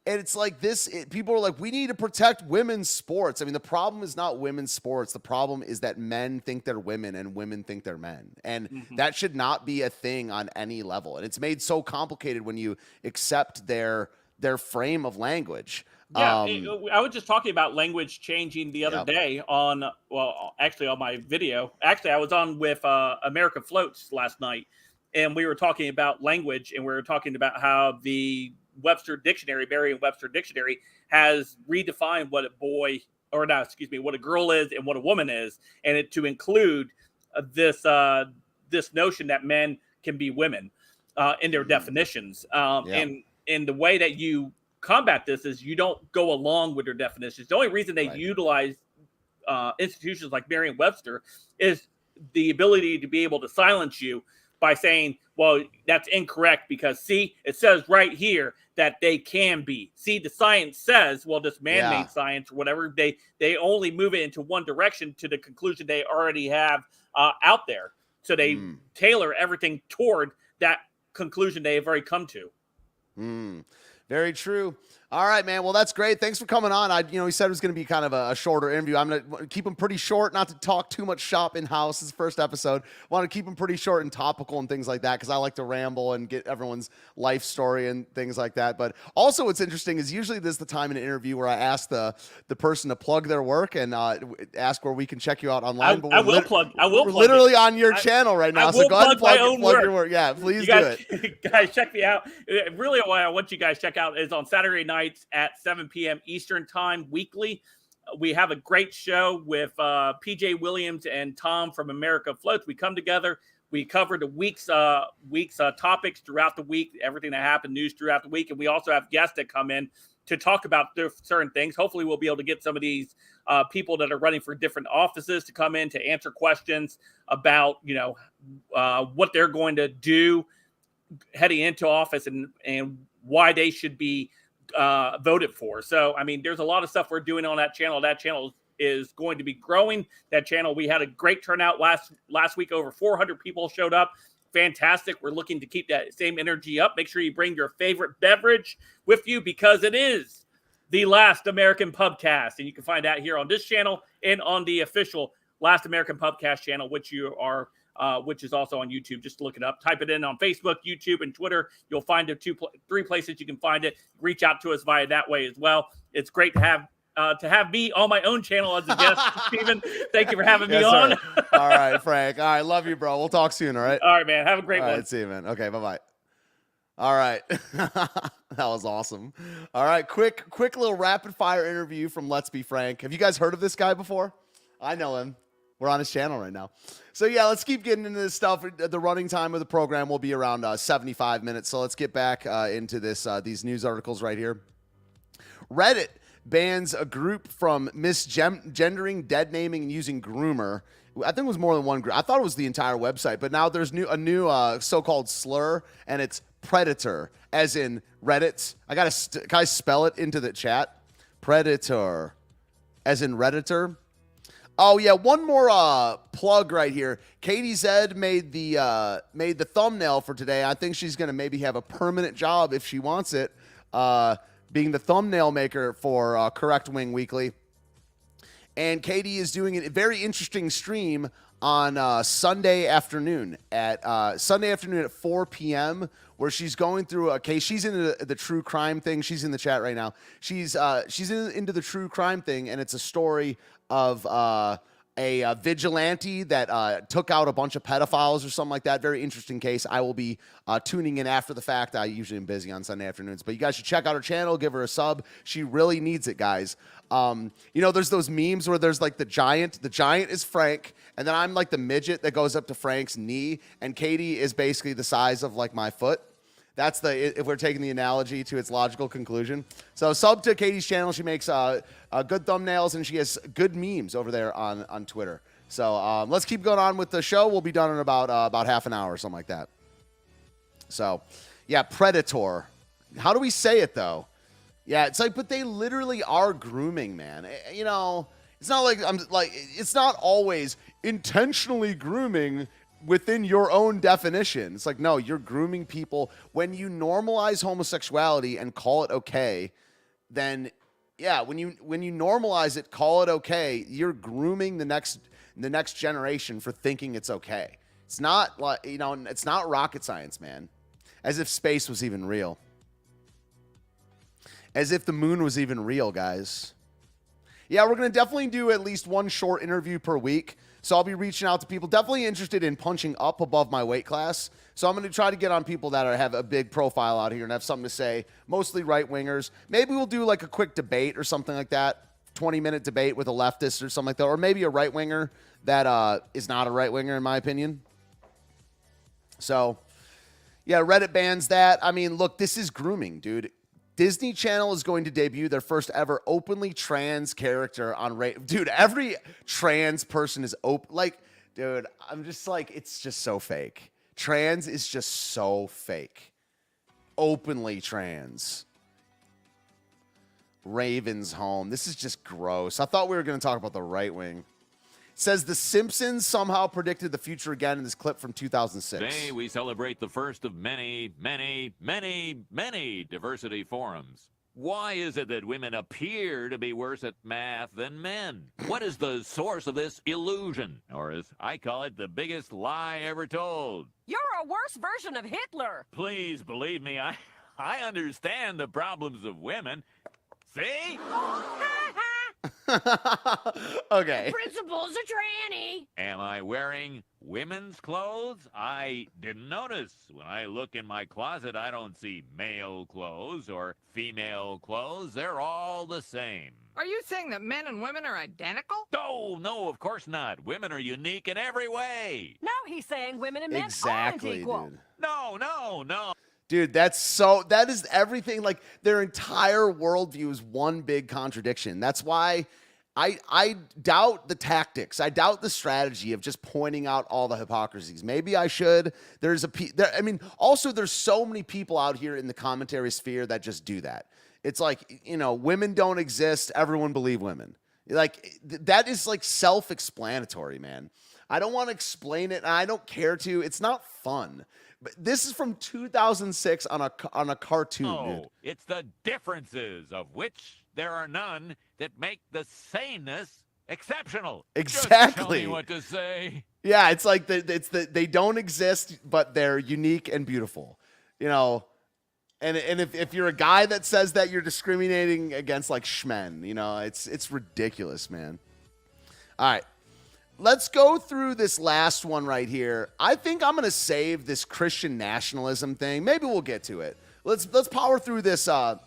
S1: and it's like this. People are like, we need to protect women's sports. I mean, the problem is not women's sports. The problem is that men think they're women and women think they're men. And that should not be a thing on any level. And it's made so complicated when you accept their frame of language.
S3: Yeah, I was just talking about language changing the other day on my video. Actually, I was on with America Floats last night, and we were talking about language, and we were talking about how the Merriam-Webster Dictionary has redefined what a girl is and what a woman is, and to include this notion that men can be women in their definitions. And the way that you combat this is you don't go along with their definitions. The only reason they utilize institutions like Merriam-Webster is the ability to be able to silence you by saying, well, that's incorrect because, see, it says right here that they can be. See, the science says, well, this man-made science or whatever, they only move it into one direction to the conclusion they already have out there. So they tailor everything toward that conclusion they have already come to.
S1: Very true. All right, man. Well, that's great. Thanks for coming on. We said it was going to be kind of a shorter interview. I'm going to keep them pretty short, not to talk too much shop in-house. This is the first episode. Want to keep them pretty short and topical and things like that, because I like to ramble and get everyone's life story and things like that. But also what's interesting is usually this is the time in an interview where I ask the person to plug their work and ask where we can check you out online.
S3: I will plug
S1: literally on your channel right now. So go ahead and plug your work. Yeah, please do
S3: it. Guys, check me out. Really, what I want you guys to check out is on Saturday nights at 7 p.m. Eastern time weekly. We have a great show with PJ Williams and Tom from America Floats. We come together. We cover the week's topics throughout the week, everything that happened, news throughout the week. And we also have guests that come in to talk about certain things. Hopefully we'll be able to get some of these people that are running for different offices to come in to answer questions about, what they're going to do heading into office and why they should be voted for. So, I mean, there's a lot of stuff we're doing on that channel. That channel is going to be growing. That channel, we had a great turnout last week. Over 400 people showed up. Fantastic. We're looking to keep that same energy up. Make sure you bring your favorite beverage with you, because it is the Last American Pubcast. And you can find that here on this channel and on the official Last American Pubcast channel, which you are which is also on YouTube. Just look it up. Type it in on Facebook, YouTube, and Twitter. You'll find the three places you can find it. Reach out to us via that way as well. It's great to have me on my own channel as a guest. Stephen, thank you for having me on.
S1: All right, Frank. All right, love you, bro. We'll talk soon, all right?
S3: All right, man. Have a great one.
S1: All right, see you, man. Okay, bye-bye. All right. That was awesome. All right, quick little rapid-fire interview from Let's Be Frank. Have you guys heard of this guy before? I know him. We're on his channel right now. So, yeah, let's keep getting into this stuff. The running time of the program will be around 75 minutes. So let's get back into these news articles right here. Reddit bans a group from misgendering, dead naming, and using groomer. I think it was more than one group. I thought it was the entire website, but now there's a new so-called slur, and it's predator, as in Reddit. Can I spell it into the chat? Predator, as in Redditor. Oh yeah, one more plug right here. Katie Zed made the thumbnail for today. I think she's gonna maybe have a permanent job if she wants it, being the thumbnail maker for Correct Wing Weekly. And Katie is doing a very interesting stream on Sunday afternoon at 4 p.m. where she's going through a case. She's into the true crime thing. She's in the chat right now. She's into the true crime thing, and it's a story of a vigilante that took out a bunch of pedophiles or something like that. Very interesting case. I will be tuning in after the fact. I usually am busy on Sunday afternoons, but you guys should check out her channel. Give her a sub. She really needs it, guys. There's those memes where there's like the giant. The giant is Frank, and then I'm like the midget that goes up to Frank's knee, and Katie is basically the size of like my foot. That's if we're taking the analogy to its logical conclusion. So sub to Katie's channel. She makes good thumbnails, and she has good memes over there on Twitter. So let's keep going on with the show. We'll be done in about half an hour or something like that. So, yeah, predator. How do we say it, though? Yeah, it's like, but they literally are grooming, man. It's not like it's not always intentionally grooming within your own definition. It's like, no, you're grooming people. When you normalize homosexuality and call it okay, then yeah, when you normalize it, call it okay, you're grooming the next generation for thinking it's okay. It's not like, it's not rocket science, man. As if space was even real. As if the moon was even real, guys. Yeah, we're going to definitely do at least one short interview per week. So I'll be reaching out to people definitely interested in punching up above my weight class. So I'm going to try to get on people that have a big profile out here and have something to say, mostly right-wingers. Maybe we'll do like a quick debate or something like that, 20-minute debate with a leftist or something like that, or maybe a right-winger that is not a right-winger in my opinion. So, yeah, Reddit bans that. I mean, look, this is grooming, dude. Disney Channel is going to debut their first ever openly trans character on Dude, every trans person is open. Like, dude, I'm just like, it's just so fake. Trans is just so fake. Openly trans. Raven's home. This is just gross. I thought we were going to talk about the right wing. It says The Simpsons somehow predicted the future again in this clip from 2006.
S4: Today we celebrate the first of many, many, many, many diversity forums. Why is it that women appear to be worse at math than men? What is the source of this illusion? Or as I call it, the biggest lie ever told.
S5: You're a worse version of Hitler.
S4: Please believe me, I understand the problems of women. See?
S1: Okay.
S5: Principal's a tranny.
S4: Am I wearing women's clothes? I didn't notice. When I look in my closet, I don't see male clothes or female clothes. They're all the same.
S6: Are you saying that men and women are identical?
S4: No, of course not. Women are unique in every way.
S5: Now he's saying women and men
S1: Exactly,
S5: aren't equal.
S1: dude.
S4: No.
S1: Dude, that is everything. Like, their entire worldview is one big contradiction. That's why I doubt the tactics. I doubt the strategy of just pointing out all the hypocrisies. Maybe I should. Also, there's so many people out here in the commentary sphere that just do that. It's like, women don't exist. Everyone believe women. Like, that is like self-explanatory, man. I don't want to explain it, and I don't care to. It's not fun. But this is from 2006 on a cartoon, dude.
S4: It's the differences, of which there are none, that make the sameness exceptional.
S1: Exactly.
S4: Just tell me what to say.
S1: Yeah, it's like they don't exist, but they're unique and beautiful. You know, and if you're a guy that says that, you're discriminating against like shmen. You know, it's ridiculous, man. All right. Let's go through this last one right here. I think I'm going to save this Christian nationalism thing. Maybe we'll get to it. Let's power through this. Yeah,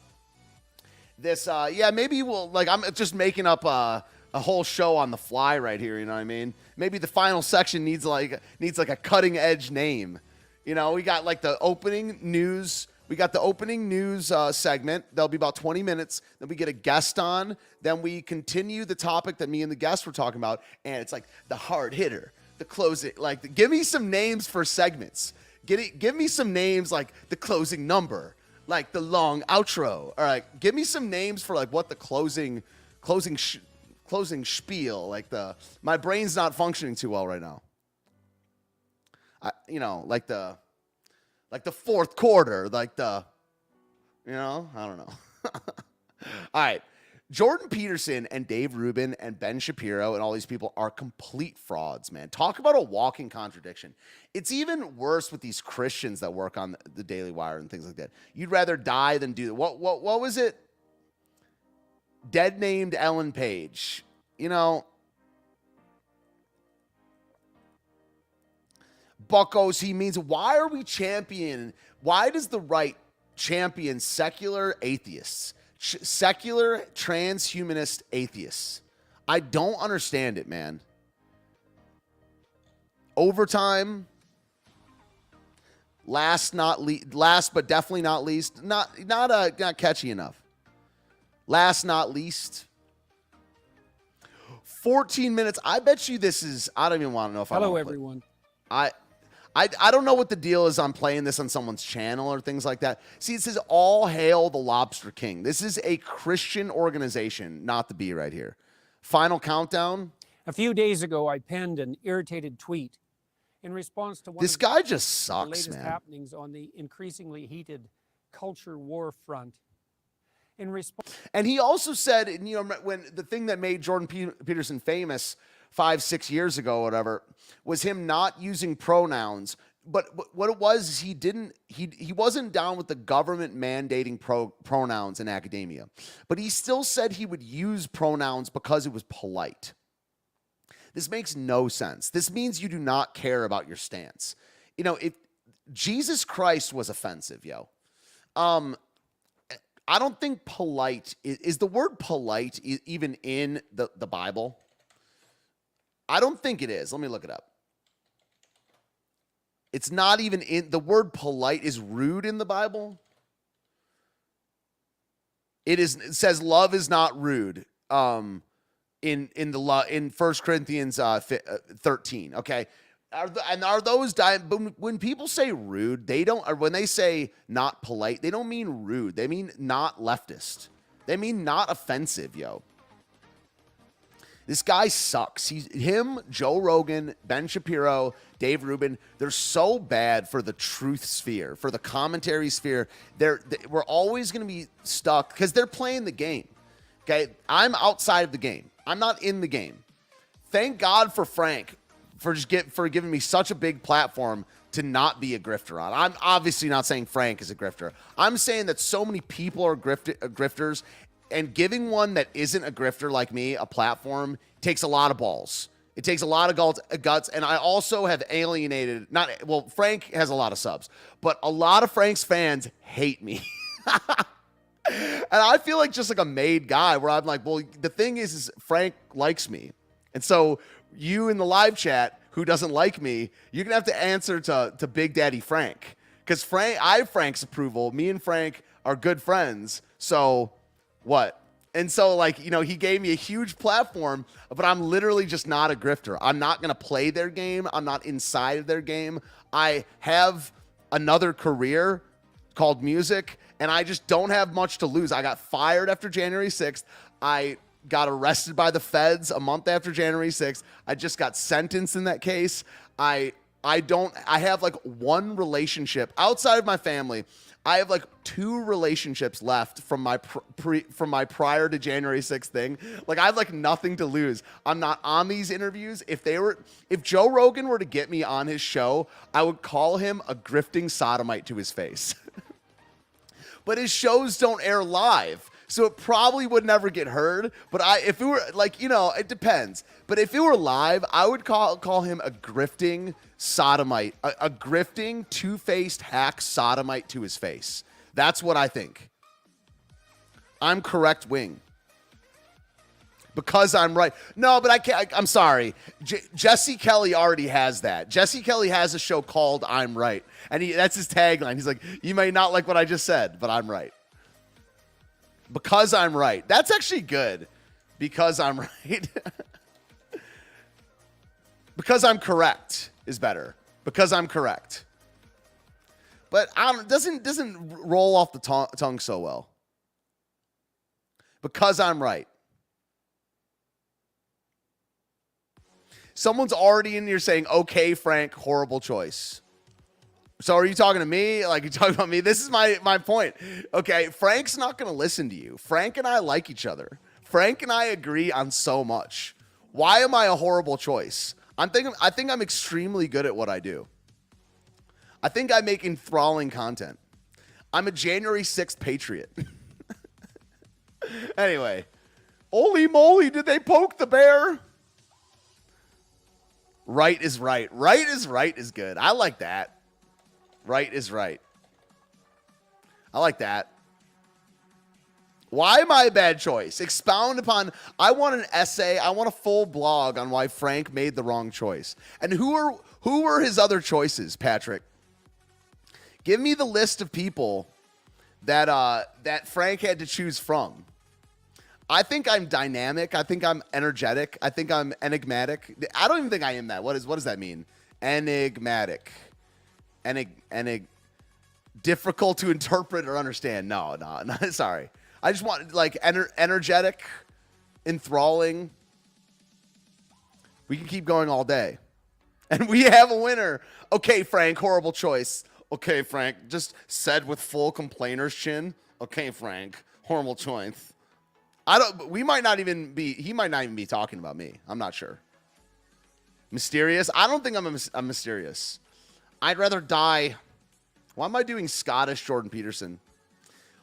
S1: maybe we'll, like, I'm just making up a whole show on the fly right here. You know what I mean? Maybe the final section needs like a cutting edge name. You know, we got like the opening news. We got the opening news segment. That'll be about 20 minutes. Then we get a guest on. Then we continue the topic that me and the guest were talking about. And it's like the hard hitter, the closing. Like, give me some names for segments. Give me some names like the closing number, like the long outro. All right, give me some names for like what the closing spiel. Like my brain's not functioning too well right now. Like the fourth quarter, I don't know. All right. Jordan Peterson and Dave Rubin and Ben Shapiro and all these people are complete frauds, man. Talk about a walking contradiction. It's even worse with these Christians that work on the Daily Wire and things like that. You'd rather die than do that. What was it? Dead named Ellen Page. You know, buckos, he means, why are we why does the right champion secular atheists, secular transhumanist atheists? I don't understand it, man. Overtime, last but definitely not least, not catchy enough. Last not least, 14 minutes. I bet you this is, I don't even want to know if
S7: Hello, everyone.
S1: I don't know what the deal is on playing this on someone's channel or things like that. See, it says all hail the Lobster King. This is a Christian organization, not the B right here. Final countdown.
S7: A few days ago, I penned an irritated tweet in response to
S1: this guy just
S7: the
S1: sucks,
S7: latest
S1: man.
S7: happenings on the increasingly heated culture war front.
S1: And he also said, when the thing that made Jordan Peterson famous 5-6 years ago or whatever was him not using pronouns. But what it was is he wasn't down with the government mandating pronouns in academia, but he still said he would use pronouns because it was polite. This makes no sense. This means you do not care about your stance. If Jesus Christ was offensive, I don't think polite is the word polite even in the Bible. I don't think it is. Let me look it up. It's not even in the word polite is rude in the Bible. It says love is not rude. In 1 Corinthians 13. Okay. Are those when people say rude, or when they say not polite, they don't mean rude. They mean not leftist. They mean not offensive, This guy sucks. Him, Joe Rogan, Ben Shapiro, Dave Rubin, they're so bad for the truth sphere, for the commentary sphere. We're always going to be stuck because they're playing the game. Okay, I'm outside of the game. I'm not in the game. Thank God for Frank for giving me such a big platform to not be a grifter on. I'm obviously not saying Frank is a grifter. I'm saying that so many people are grifters. And giving one that isn't a grifter like me a platform takes a lot of balls. It takes a lot of guts. And I also have alienated, Frank has a lot of subs, but a lot of Frank's fans hate me. And I feel like just like a made guy where I'm like, well, the thing is Frank likes me. And so you in the live chat who doesn't like me, you're going to have to answer to Big Daddy Frank. Because I have Frank's approval. Me and Frank are good friends. So what? And so, he gave me a huge platform, but I'm literally just not a grifter. I'm not going to play their game. I'm not inside of their game. I have another career called music, and I just don't have much to lose. I got fired after January 6th. I got arrested by the feds a month after January 6th. I just got sentenced in that case. I I have like one relationship outside of my family. I have like 2 relationships left from my from my prior to January 6th thing. Like I have like nothing to lose. I'm not on these interviews. If Joe Rogan were to get me on his show, I would call him a grifting sodomite to his face. But his shows don't air live, so it probably would never get heard. But if it were like, it depends. But if it were live, I would call him a grifting sodomite, a grifting, two-faced hack sodomite to his face. That's what I think. I'm correct wing. Because I'm right. No, but I can't. I'm sorry. Jesse Kelly already has that. Jesse Kelly has a show called I'm Right. And that's his tagline. He's like, you may not like what I just said, but I'm right. Because I'm right. That's actually good. Because I'm right. Because I'm correct is better. Because I'm correct. But doesn't roll off the tongue so well. Because I'm right. Someone's already in here saying, okay, Frank, horrible choice. So are you talking to me? Like, you talking about me? This is my point. Okay, Frank's not going to listen to you. Frank and I like each other. Frank and I agree on so much. Why am I a horrible choice? I think I'm extremely good at what I do. I think I make enthralling content. I'm a January 6th patriot. Anyway. Holy moly, did they poke the bear? Right is right. Right is right is good. I like that. Right is right. I like that. Why am I a bad choice? Expound upon. I want an essay. I want a full blog on why Frank made the wrong choice. And who were his other choices, Patrick? Give me the list of people that Frank had to choose from. I think I'm dynamic. I think I'm energetic. I think I'm enigmatic. I don't even think I am that. What does that mean? Enigmatic. Difficult to interpret or understand. No, sorry. I just want like energetic, enthralling. We can keep going all day. And we have a winner. Okay, Frank, horrible choice. Okay, Frank, just said with full complainer's chin. Okay, Frank, horrible choice. He might not even be talking about me. I'm not sure. Mysterious? I don't think I'm mysterious. I'd rather die. Why am I doing Scottish Jordan Peterson?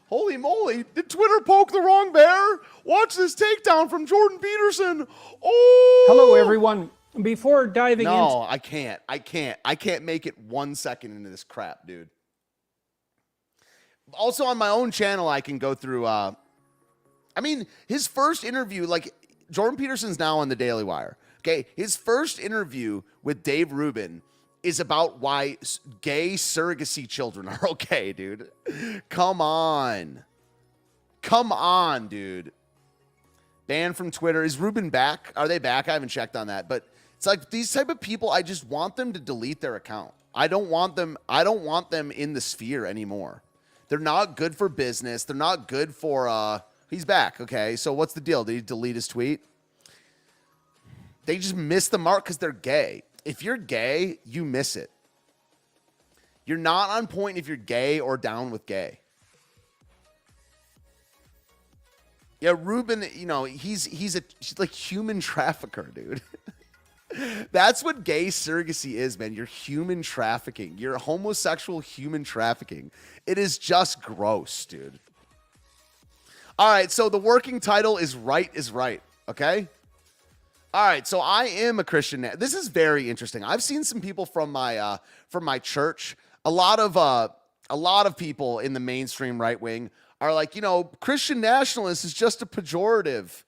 S1: Holy moly, did Twitter poke the wrong bear? Watch this takedown from Jordan Peterson. Oh!
S7: Hello, everyone. Before diving into...
S1: No, I can't. I can't make it 1 second into this crap, dude. Also, on my own channel, I can go through... his first interview, like, Jordan Peterson's now on the Daily Wire. Okay, his first interview with Dave Rubin is about why gay surrogacy children are okay, dude. Come on, dude. Banned from Twitter. Is Rubin back? Are they back? I haven't checked on that. But it's like these type of people, I just want them to delete their account. I don't want them in the sphere anymore. They're not good for business. They're not good for... He's back. Okay, so what's the deal? Did he delete his tweet? They just miss the mark because they're gay. If you're gay, you miss it. You're not on point if you're gay or down with gay. Yeah, Ruben, he's like human trafficker, dude. That's what gay surrogacy is, man. You're human trafficking. You're homosexual human trafficking. It is just gross, dude. All right, so the working title is Right is Right, okay? All right, so I am a Christian. This is very interesting. I've seen some people from my church. A lot of people in the mainstream right wing are like, Christian nationalist is just a pejorative.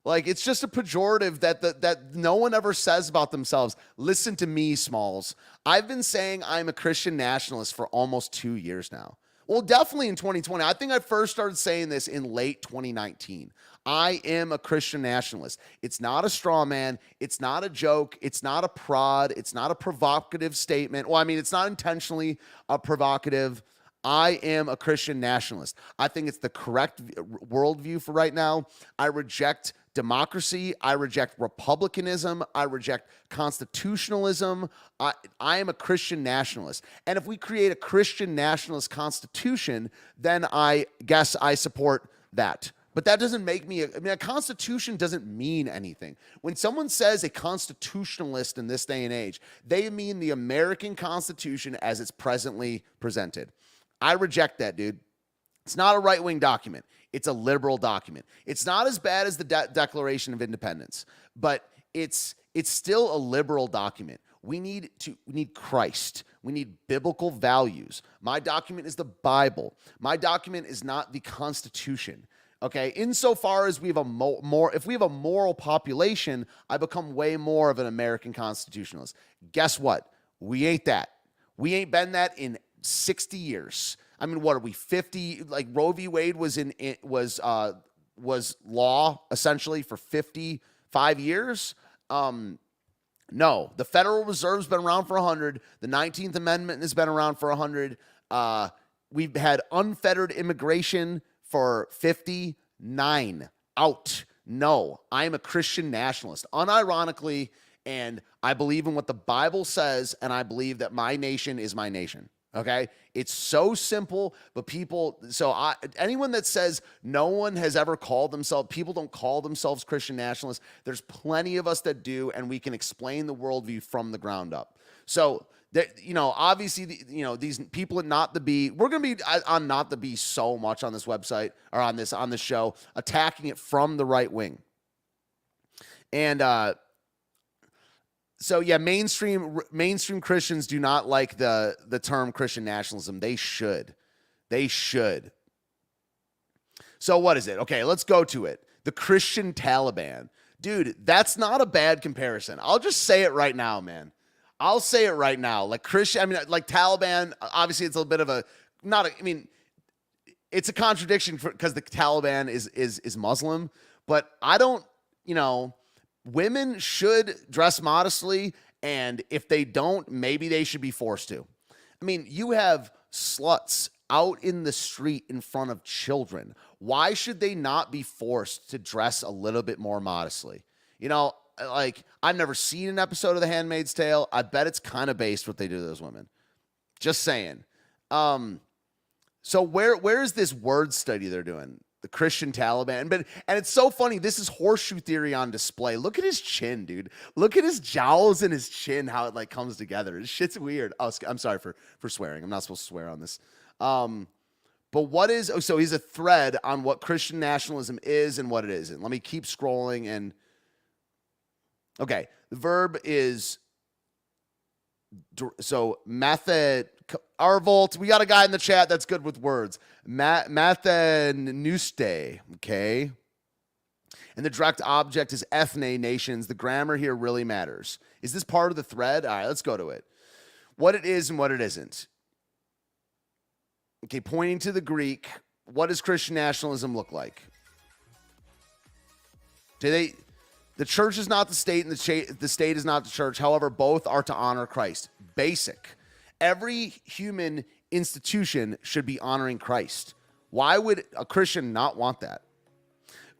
S1: Like, it's just a pejorative that no one ever says about themselves. Listen to me, Smalls. I've been saying I'm a Christian nationalist for almost 2 years now. Well, definitely in 2020. I think I first started saying this in late 2019. I am a Christian nationalist. It's not a straw man. It's not a joke. It's not a prod. It's not a provocative statement. Well, it's not intentionally provocative. I am a Christian nationalist. I think it's the correct worldview for right now. I reject democracy. I reject republicanism. I reject constitutionalism. I am a Christian nationalist. And if we create a Christian nationalist constitution, then I guess I support that. But that doesn't make me, a constitution doesn't mean anything. When someone says a constitutionalist in this day and age, they mean the American Constitution as it's presently presented. I reject that, dude. It's not a right-wing document. It's a liberal document. It's not as bad as the Declaration of Independence, but it's still a liberal document. We need Christ. We need biblical values. My document is the Bible. My document is not the Constitution. Okay, insofar as we have if we have a moral population, I become way more of an American constitutionalist. Guess what? We ain't that. We ain't been that in 60 years. I mean, what are we, 50? Like Roe v. Wade was law essentially for 55 years. No, the Federal Reserve's been around for 100. The 19th Amendment has been around for 100. We've had unfettered immigration for 59. Out. No, I am a Christian nationalist, unironically, and I believe in what the Bible says, and I believe that my nation is my nation. Okay? It's so simple, but anyone that says no one has ever called themselves, people don't call themselves Christian nationalists, there's plenty of us that do, and we can explain the worldview from the ground up. So, obviously, these people at Not the Bee, we're going to be on Not the Bee so much on this website or on this show, attacking it from the right wing. And so yeah, mainstream Christians do not like the term Christian nationalism. They should. So what is it? Okay, let's go to it. The Christian Taliban. Dude, that's not a bad comparison. I'll just say it right now, man. I'll say it right now. Like Taliban, obviously it's a bit of it's a contradiction because the Taliban is Muslim, but I don't, women should dress modestly, and if they don't, maybe they should be forced to. I mean, you have sluts out in the street in front of children. Why should they not be forced to dress a little bit more modestly? I've never seen an episode of The Handmaid's Tale. I bet it's kind of based what they do to those women. Just saying. So where is this word study they're doing? The Christian Taliban. And it's so funny. This is horseshoe theory on display. Look at his chin, dude. Look at his jowls and his chin, how it comes together. This shit's weird. Oh, I'm sorry for swearing. I'm not supposed to swear on this. But so he's a thread on what Christian nationalism is and what it isn't. Let me keep scrolling and okay, the verb is, so method, Arvolt, we got a guy in the chat that's good with words. Mathanuste, okay? And the direct object is ethne, nations. The grammar here really matters. Is this part of the thread? All right, let's go to it. What it is and what it isn't. Okay, pointing to the Greek, what does Christian nationalism look like? The church is not the state, and the state is not the church. However, both are to honor Christ. Basic. Every human institution should be honoring Christ. Why would a Christian not want that?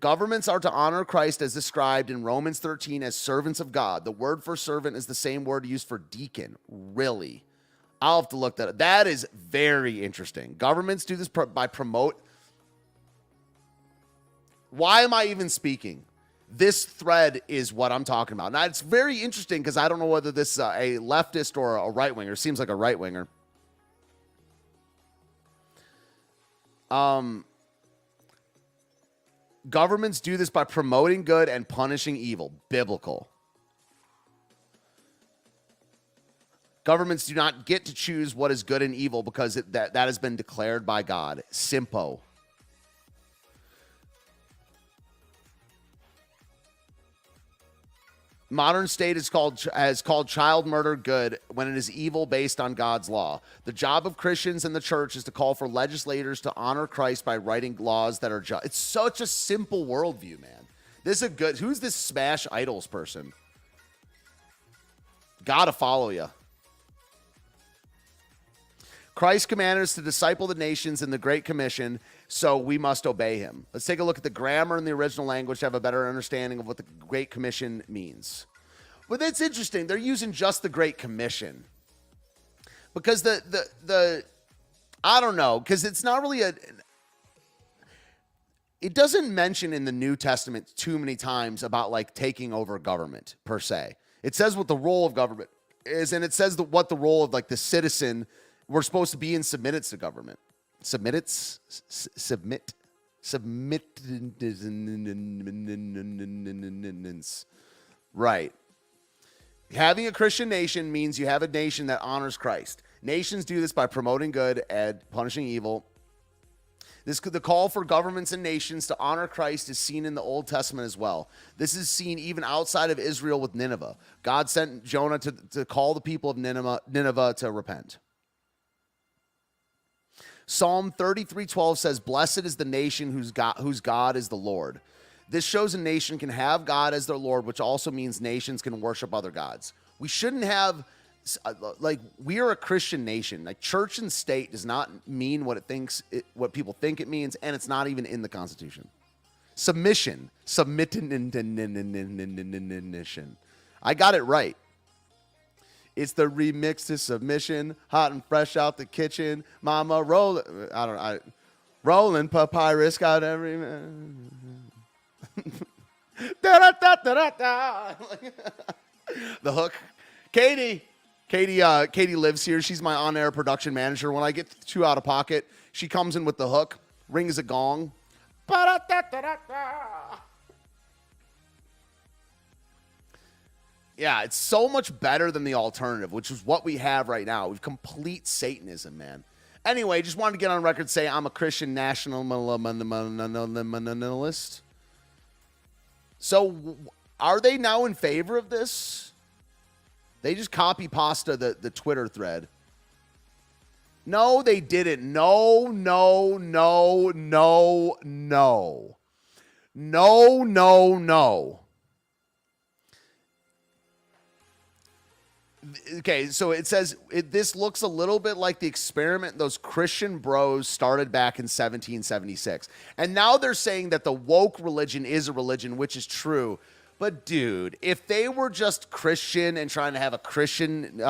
S1: Governments are to honor Christ as described in Romans 13 as servants of God. The word for servant is the same word used for deacon. Really? I'll have to look that up. That is very interesting. Governments do this by promote. Why am I even speaking? This thread is what I'm talking about. Now, it's very interesting because I don't know whether this is a leftist or a right-winger. It seems like a right-winger. Governments do this by promoting good and punishing evil. Biblical. Governments do not get to choose what is good and evil because that has been declared by God. Simpo. Modern state has called child murder good when it is evil based on God's law. The job of Christians and the church is to call for legislators to honor Christ by writing laws that are just. It's such a simple worldview, man. This is a good. Who's this Smash Idols person? Gotta follow you. Christ commanded us to disciple the nations in the Great Commission. so we must obey him. Let's take a look at the grammar in the original language to have a better understanding of what the Great Commission means. But it's interesting. They're using just the Great Commission. Because the I don't know, because it's not really it doesn't mention in the New Testament too many times about like taking over government per se. It says what the role of government is, and it says what the role of like the citizen, we're supposed to be in submittance to government. Submit. Right. Having a Christian nation means you have a nation that honors Christ. Nations do this by promoting good and punishing evil. The call for governments and nations to honor Christ is seen in the Old Testament as well. This is seen even outside of Israel with Nineveh. God sent Jonah to call the people of Nineveh to repent. Psalm 33:12 says, "Blessed is the nation whose God is the Lord." This shows a nation can have God as their Lord, which also means nations can worship other gods. We shouldn't have, like, we are a Christian nation. Like, church and state does not mean what people think it means, and it's not even in the Constitution. Submission. Submission. I got it right. It's the remix to Submission, hot and fresh out the kitchen. Mama rolling papyrus got every man. The hook. Katie lives here. She's my on-air production manager. When I get too out of pocket, she comes in with the hook, rings a gong. Yeah, it's so much better than the alternative, which is what we have right now. We've complete Satanism, man. Anyway, just wanted to get on record and say I'm a Christian nationalist. So are they now in favor of this? They just copy pasta the Twitter thread. No, they didn't. No. Okay, so it says this looks a little bit like the experiment those Christian bros started back in 1776. And now they're saying that the woke religion is a religion, which is true. But, dude, if they were just Christian and trying to have a Christian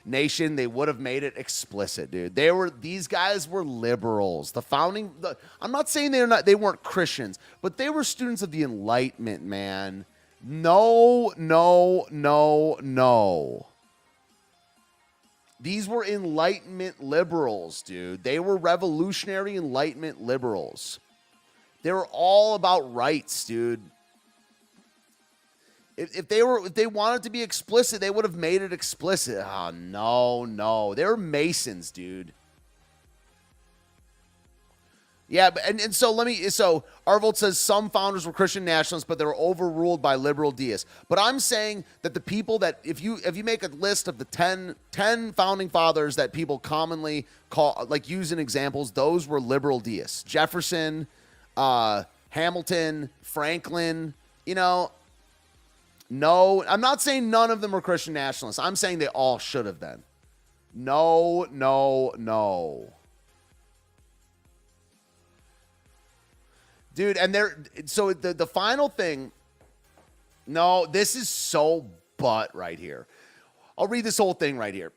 S1: nation, they would have made it explicit, dude. These guys were liberals. I'm not saying they weren't Christians, but they were students of the Enlightenment, man. No. These were Enlightenment liberals, dude. They were revolutionary Enlightenment liberals. They were all about rights, dude. If they wanted to be explicit, they would have made it explicit. Oh, no. They're Masons, dude. Yeah, so Arvold says some founders were Christian nationalists, but they were overruled by liberal deists. But I'm saying that the people that if you make a list of the 10 founding fathers that people commonly call, like, use in examples, those were liberal deists. Jefferson, Hamilton, Franklin, no, I'm not saying none of them were Christian nationalists. I'm saying they all should have been. No. Dude, and so the final thing, no, this is so butt right here. I'll read this whole thing right here.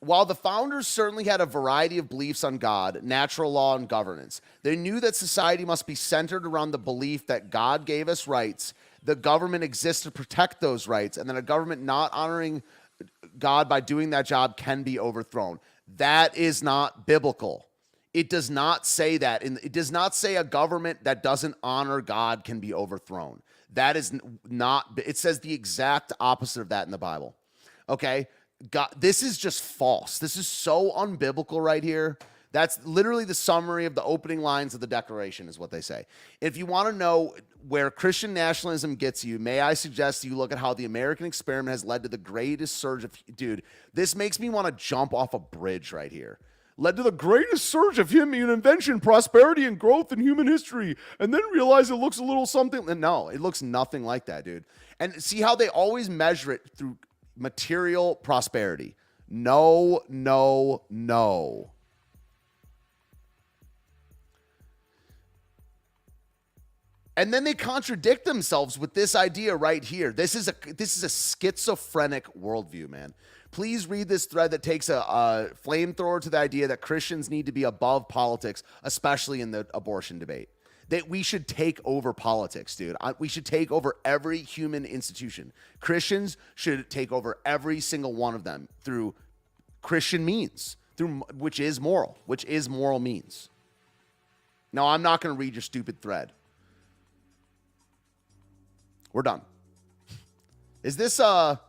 S1: While the founders certainly had a variety of beliefs on God, natural law, and governance, they knew that society must be centered around the belief that God gave us rights, the government exists to protect those rights, and that a government not honoring God by doing that job can be overthrown. That is not biblical. It does not say that. It does not say a government that doesn't honor God can be overthrown. That is not, it says the exact opposite of that in the Bible. Okay? God, this is just false. This is so unbiblical right here. That's literally the summary of the opening lines of the Declaration is what they say. If you want to know where Christian nationalism gets you, may I suggest you look at how the American experiment has led to the greatest surge of, dude, this makes me want to jump off a bridge right here. Led to the greatest surge of human invention, prosperity, and growth in human history, and then realize it looks a little something. No, it looks nothing like that, dude. And see how they always measure it through material prosperity. No. And then they contradict themselves with this idea right here. This is a schizophrenic worldview, man. Please read this thread that takes a flamethrower to the idea that Christians need to be above politics, especially in the abortion debate. That we should take over politics, dude. We should take over every human institution. Christians should take over every single one of them through Christian means, which is moral means. Now, I'm not going to read your stupid thread. We're done. Is this well,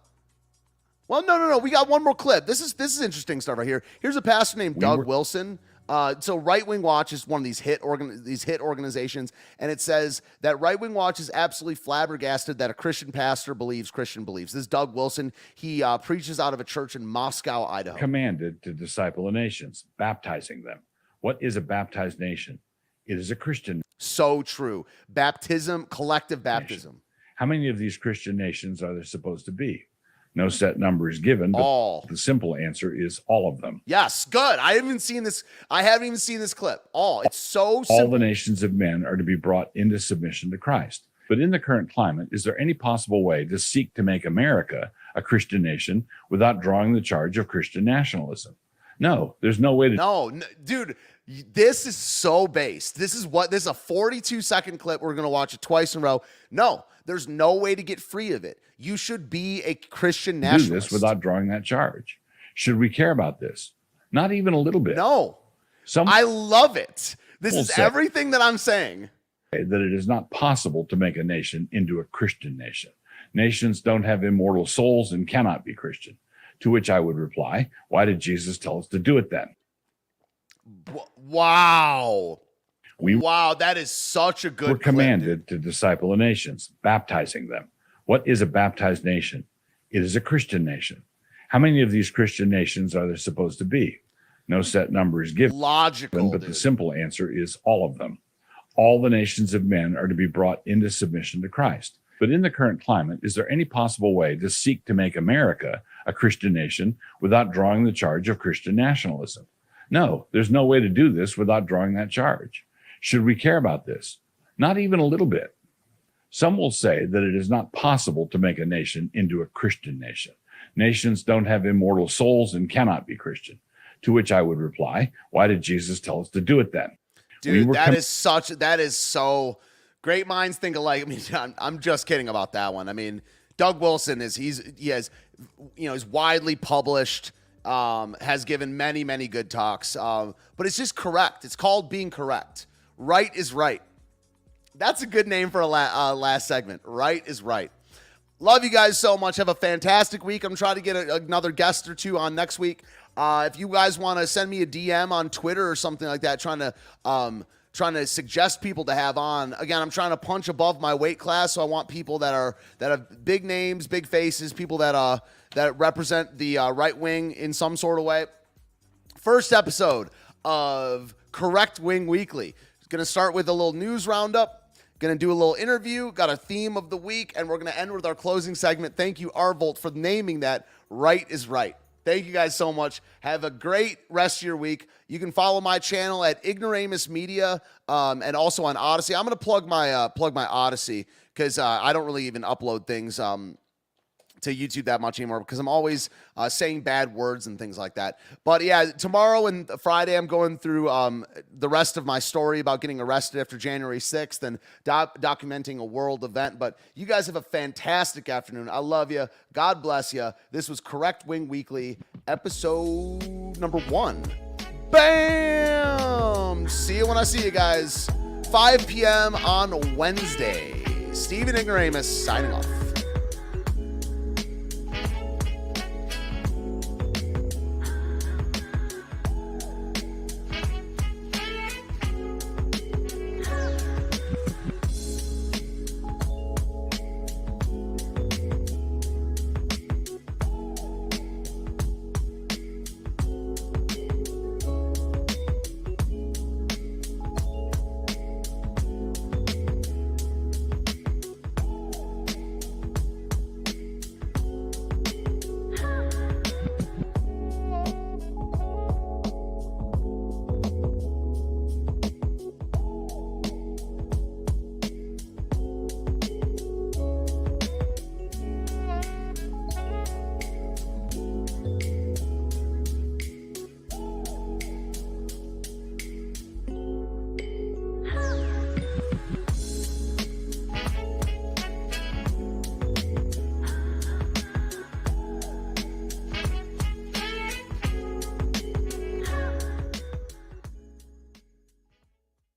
S1: no. We got one more clip. This is interesting stuff right here. Here's a pastor named Doug Wilson. So Right Wing Watch is one of these hit organizations, and it says that Right Wing Watch is absolutely flabbergasted that a Christian pastor believes Christian beliefs. This is Doug Wilson. He preaches out of a church in Moscow, Idaho.
S8: Commanded to disciple the nations, baptizing them. What is a baptized nation? It is a Christian.
S1: So true. Baptism, collective baptism.
S8: Nation. How many of these Christian nations are there supposed to be? No set number is given, but
S1: all.
S8: The simple answer is all of them.
S1: Yes, good. I haven't even seen this clip. All. It's so simple.
S8: All the nations of men are to be brought into submission to Christ. But in the current climate, is there any possible way to seek to make America a Christian nation without drawing the charge of Christian nationalism? No, there's no way to.
S1: No, dude, this is so based. This is a 42-second clip. We're going to watch it twice in a row. No, there's no way to get free of it. You should be a Christian nationalist.
S8: Do this without drawing that charge. Should we care about this? Not even a little bit.
S1: No. I love it. This is everything that I'm saying.
S8: That it is not possible to make a nation into a Christian nation. Nations don't have immortal souls and cannot be Christian. To which I would reply, why did Jesus tell us to do it then?
S1: Wow. Wow, that is such a good
S8: We're commanded to disciple the nations, baptizing them. What is a baptized nation? It is a Christian nation. How many of these Christian nations are there supposed to be? No set number is given.
S1: Logical,
S8: but the simple answer is all of them. All the nations of men are to be brought into submission to Christ. But in the current climate, is there any possible way to seek to make America a Christian nation without drawing the charge of Christian nationalism? No, there's no way to do this without drawing that charge. Should we care about this? Not even a little bit. Some will say that it is not possible to make a nation into a Christian nation. Nations don't have immortal souls and cannot be Christian. To which I would reply, why did Jesus tell us to do it then?
S1: Dude, that is so great minds think alike. I mean, I'm just kidding about that one. I mean, Doug Wilson he's widely published, has given many, many good talks. But it's just correct. It's called being correct. Right is right. That's a good name for a last segment. Right is right. Love you guys so much. Have a fantastic week. I'm trying to get another guest or two on next week. If you guys want to send me a DM on Twitter or something like that, trying to suggest people to have on. Again, I'm trying to punch above my weight class, so I want people that have big names, big faces, people that represent the right wing in some sort of way. First episode of Correct Wing Weekly. Going to start with a little news roundup. Going to do a little interview. Got a theme of the week, and we're going to end with our closing segment. Thank you, Arvolt, for naming that. Right is right. Thank you guys so much. Have a great rest of your week. You can follow my channel at Ignoramus Media, and also on Odyssey. I'm going to plug my Odyssey because I don't really even upload things to YouTube that much anymore because I'm always saying bad words and things like that. But yeah, tomorrow and Friday, I'm going through the rest of my story about getting arrested after January 6th and documenting a world event. But you guys have a fantastic afternoon. I love you. God bless you. This was Correct Wing Weekly, episode number 1. Bam! See you when I see you guys. 5 p.m. on Wednesday. Steven Ignoramus signing off.